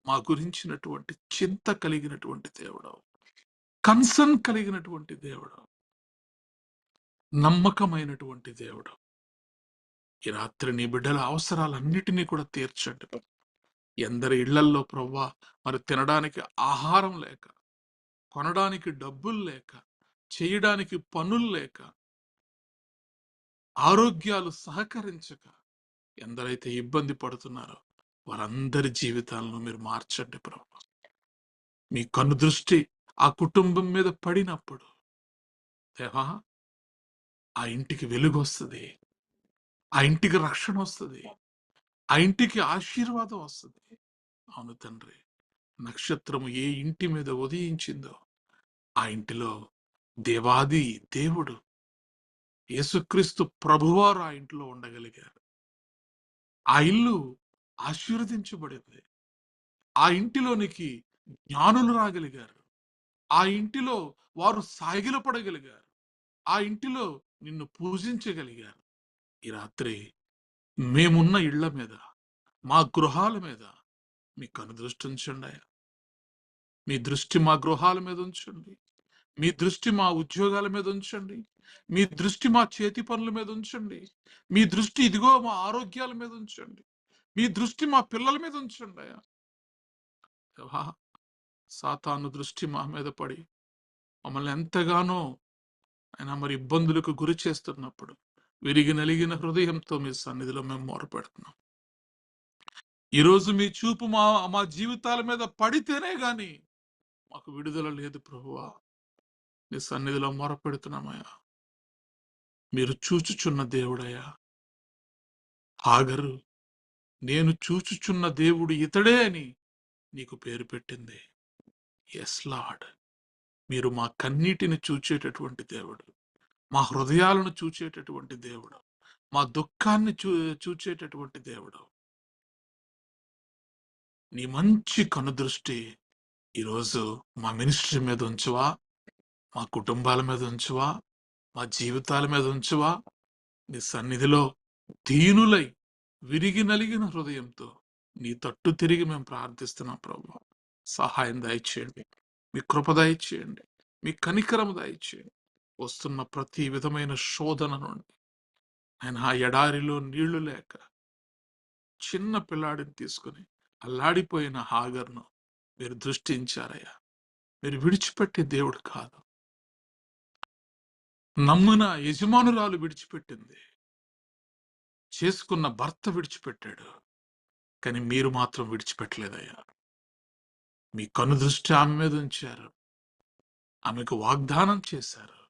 Speaker 4: మా గురించినటువంటి చింత కలిగినటువంటి దేవుడు, కన్సర్న్ కలిగినటువంటి దేవుడు, నమ్మకమైనటువంటి దేవుడు. ఈ రాత్రి నీ బిడ్డల అవసరాలన్నిటినీ కూడా తీర్చండి. ఎందరి ఇళ్లల్లో ప్రవ్వా మరి తినడానికి ఆహారం లేక, కొనడానికి డబ్బులు లేక, చేయడానికి పనులు లేక, ఆరోగ్యాలు సహకరించక ఎందరైతే ఇబ్బంది పడుతున్నారో వారందరి జీవితాలను మీరు మార్చండి ప్రభు. మీ కన్ను దృష్టి ఆ కుటుంబం మీద పడినప్పుడు దేవా, ఆ ఇంటికి వెలుగు వస్తుంది, ఆ ఇంటికి రక్షణ వస్తుంది, ఆ ఇంటికి ఆశీర్వాదం వస్తుంది. అవును తండ్రి, నక్షత్రము ఏ ఇంటి మీద ఉదయించిందో ఆ ఇంటిలో దేవాది దేవుడు యేసుక్రీస్తు ప్రభువారు ఆ ఇంట్లో ఉండగలిగారు. ఆ ఇల్లు ఆశీర్వదించబడింది. ఆ ఇంటిలోనికి జ్ఞానులు రాగలిగారు. ఆ ఇంటిలో వారు సాగిలపడగలిగారు. ఆ ఇంటిలో నిన్ను పూజించగలిగారు. ఈ రాత్రి మేమున్న ఇళ్ల మీద, మా గృహాల మీద మీ కనుదృష్టి ఉంచండి. మీ దృష్టి మా గృహాల మీద ఉంచండి. మీ దృష్టి మా ఉద్యోగాల మీద ఉంచండి. మీ దృష్టి మా చేతి పనుల మీద ఉంచండి. మీ దృష్టి ఇదిగో మా ఆరోగ్యాల మీద ఉంచండి. మీ దృష్టి మా పిల్లల మీద ఉంచండి అయ్యా. దేవా, సాతాను దృష్టి మా మీద పడి మమ్మల్ని ఎంతగానో ఆయన మరి ఇబ్బందులకు గురి చేస్తున్నప్పుడు విరిగి నలిగిన హృదయంతో మీ సన్నిధిలో మేము మొరపెడుతున్నాం. ఈరోజు మీ చూపు మా మా జీవితాల మీద పడితేనే గాని మాకు విడుదల లేదు ప్రభువా. నీ సన్నిధిలో మొరపెడుతున్నామయ్యా. మీరు చూచుచున్న దేవుడయ్యా. హాగరు నేను చూచుచున్న దేవుడు ఇతడే అని నీకు పేరు పెట్టింది. ఎస్ లార్డ్, మీరు మా కన్నీటిని చూచేటటువంటి దేవుడు, మా హృదయాలను చూచేటటువంటి దేవుడు, మా దుఃఖాన్ని చూచేటటువంటి దేవుడు. నీ మంచి కనుదృష్టి ఈరోజు మా మినిస్ట్రీ మీద ఉంచువా, మా కుటుంబాల మీద ఉంచువా, మా జీవితాల మీద ఉంచువా. నీ సన్నిధిలో దీనులై విరిగి నలిగిన హృదయంతో నీ తట్టు తిరిగి మేము ప్రార్థిస్తున్నాం ప్రభు. సహాయం దయచేయండి, మీ కృప దయచేయండి, మీ కనికరం దయచేయండి. వస్తున్న ప్రతి విధమైన శోధన నుండి ఆయన ఆ ఎడారిలో నీళ్లు లేక చిన్న పిల్లాడిని తీసుకుని అల్లాడిపోయిన హాగర్ను మీరు దృష్టించారయ్యా. మీరు విడిచిపెట్టే దేవుడు కాదు. నమ్మున యజమానురాలు విడిచిపెట్టింది, చేసుకున్న భర్త విడిచిపెట్టాడు, కానీ మీరు మాత్రం విడిచిపెట్టలేదయ్యా. మీ కనుదృష్టి ఆమె మీద ఉంచారు. ఆమెకు వాగ్దానం చేశారు,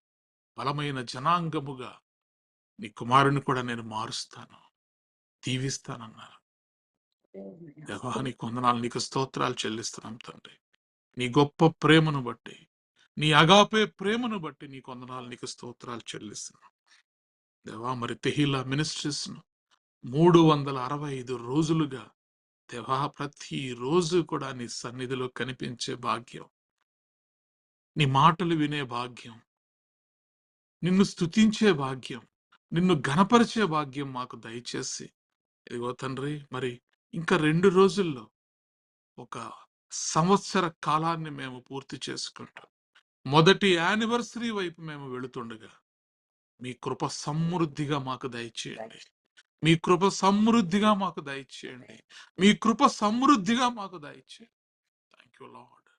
Speaker 4: బలమైన జనాంగముగా నీ కుమారుని కూడా నేను మారుస్తాను, దీవిస్తానన్నారు. దేవా, నీ కొందనాలు, నీకు స్తోత్రాలు చెల్లిస్తున్నాం తండ్రి. నీ గొప్ప ప్రేమను బట్టి, నీ అగాపే ప్రేమను బట్టి నీ కొందనాలు, నీకు స్తోత్రాలు చెల్లిస్తున్నాం దేవా. మరి తెహిలా మినిస్ట్రీస్ ను 365 రోజులుగా దేవా ప్రతి రోజు కూడా నీ సన్నిధిలో కనిపించే భాగ్యం, నీ మాటలు వినే భాగ్యం, నిన్ను స్తుతించే భాగ్యం, నిన్ను ఘనపరిచే భాగ్యం మాకు దయచేసి ఇదిగో తండ్రి, మరి ఇంకా 2 రోజుల్లో ఒక సంవత్సర కాలాన్ని మేము పూర్తి చేసుకుంటాం. మొదటి యానివర్సరీ వైపు మేము వెళుతుండగా మీ కృప సమృద్ధిగా మాకు దయచేయండి. మీ కృప సమృద్ధిగా మాకు దయచేయండి. మీ కృప సమృద్ధిగా మాకు దయచేయండి. Thank you Lord,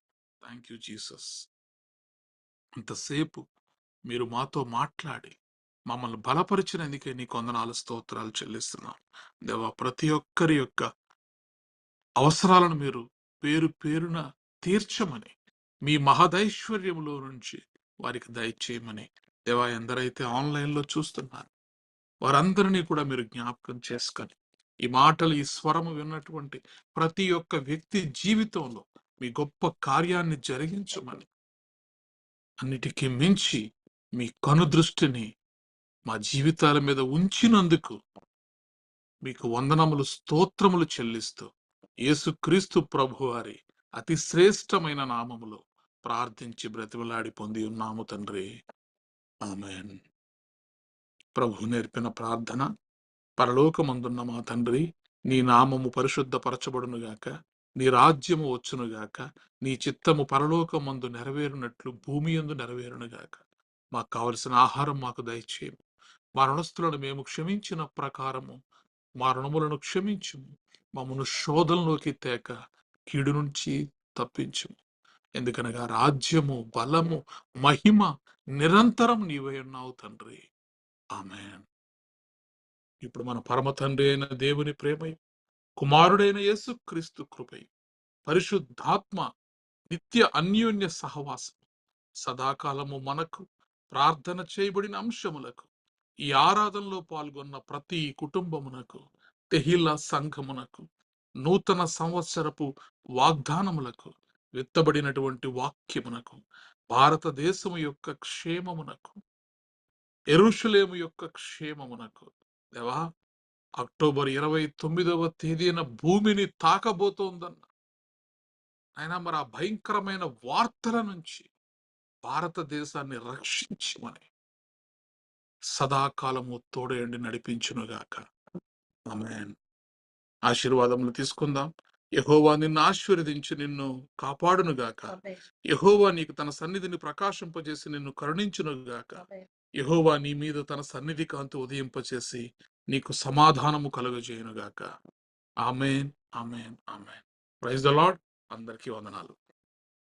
Speaker 4: thank you Jesus. ఇంతసేపు మీరు మాతో మాట్లాడి మమ్మల్ని బలపరిచినందుకే నీ కొందనాలు స్తోత్రాలు చెల్లిస్తున్నాం దేవా. ప్రతి ఒక్కరి యొక్క అవసరాలను మీరు పేరు పేరున తీర్చమని, మీ మహదైశ్వర్యంలో నుంచి వారికి దయచేయమని దేవా. ఎందరైతే ఆన్లైన్లో చూస్తున్నారు వారందరినీ కూడా మీరు జ్ఞాపకం చేసుకొని, ఈ మాటలు, ఈ స్వరము విన్నటువంటి ప్రతి ఒక్క వ్యక్తి జీవితంలో మీ గొప్ప కార్యాన్ని జరిగించమని, అన్నిటికీ మించి మీ కనుదృష్టిని మా జీవితాల మీద ఉంచినందుకు మీకు వందనములు, స్తోత్రములు చెల్లిస్తూ యేసుక్రీస్తు ప్రభువారి అతి శ్రేష్టమైన నామములో ప్రార్థించి బ్రతిమలాడి పొంది ఉన్నాము తండ్రి. ఆమేన్. ప్రభు నేర్పిన ప్రార్థన. పరలోకమందున్న మా తండ్రి, నీ నామము పరిశుద్ధపరచబడునుగాక, నీ రాజ్యము వచ్చునుగాక, నీ చిత్తము పరలోకమందు నెరవేరునట్లు భూమి యందు నెరవేరునుగాక. మాకు కావలసిన ఆహారం మాకు దయచేయము. మా రుణస్థులను మేము క్షమించిన ప్రకారము మా రుణములను క్షమించుము. మమ్మను శోధనలోకి తేక కీడు నుంచి తప్పించుము. ఎందుకనగా రాజ్యము, బలము, మహిమ నిరంతరం నీవై ఉన్నావు తండ్రి. ఆమేన్. ఇప్పుడు మన పరమ తండ్రి అయిన దేవుని ప్రేమయు, కుమారుడైన యేసుక్రీస్తు కృపయు, పరిశుద్ధాత్మ నిత్య అన్యోన్య సహవాసం సదాకాలము మనకు ప్రార్థన చేయబడిన అంశములకు ఈ ఆరాధనలో పాల్గొన్న ప్రతి కుటుంబమునకు, తెహిలా సంఘమునకు, నూతన సంవత్సరపు వాగ్దానములకు, విత్తబడినటువంటి వాక్యమునకు, భారతదేశము యొక్క క్షేమమునకు, యెరూషలేము యొక్క క్షేమమునకు, దేవా అక్టోబర్ 29వ తేదీన భూమిని తాకబోతోందన్న ఆయన మరి ఆ భయంకరమైన వార్తల నుంచి భారతదేశాన్ని రక్షించమని సదాకాలము తోడేండి నడిపించునుగాక. ఆమేన్. ఆశీర్వాదములు తీసుకుందాం. యెహోవా నిన్ను ఆశీర్వదించి నిన్ను కాపాడునుగాక. యెహోవా నీకు తన సన్నిధిని ప్రకాశింపజేసి నిన్ను కరుణించునుగాక. యెహోవా నీ మీద తన సన్నిధి కాంతి ఉదయింపచేసి నీకు సమాధానము కలుగజేయునుగాక. Amen, amen, amen. Praise the Lord. అందరికీ వందనాలు.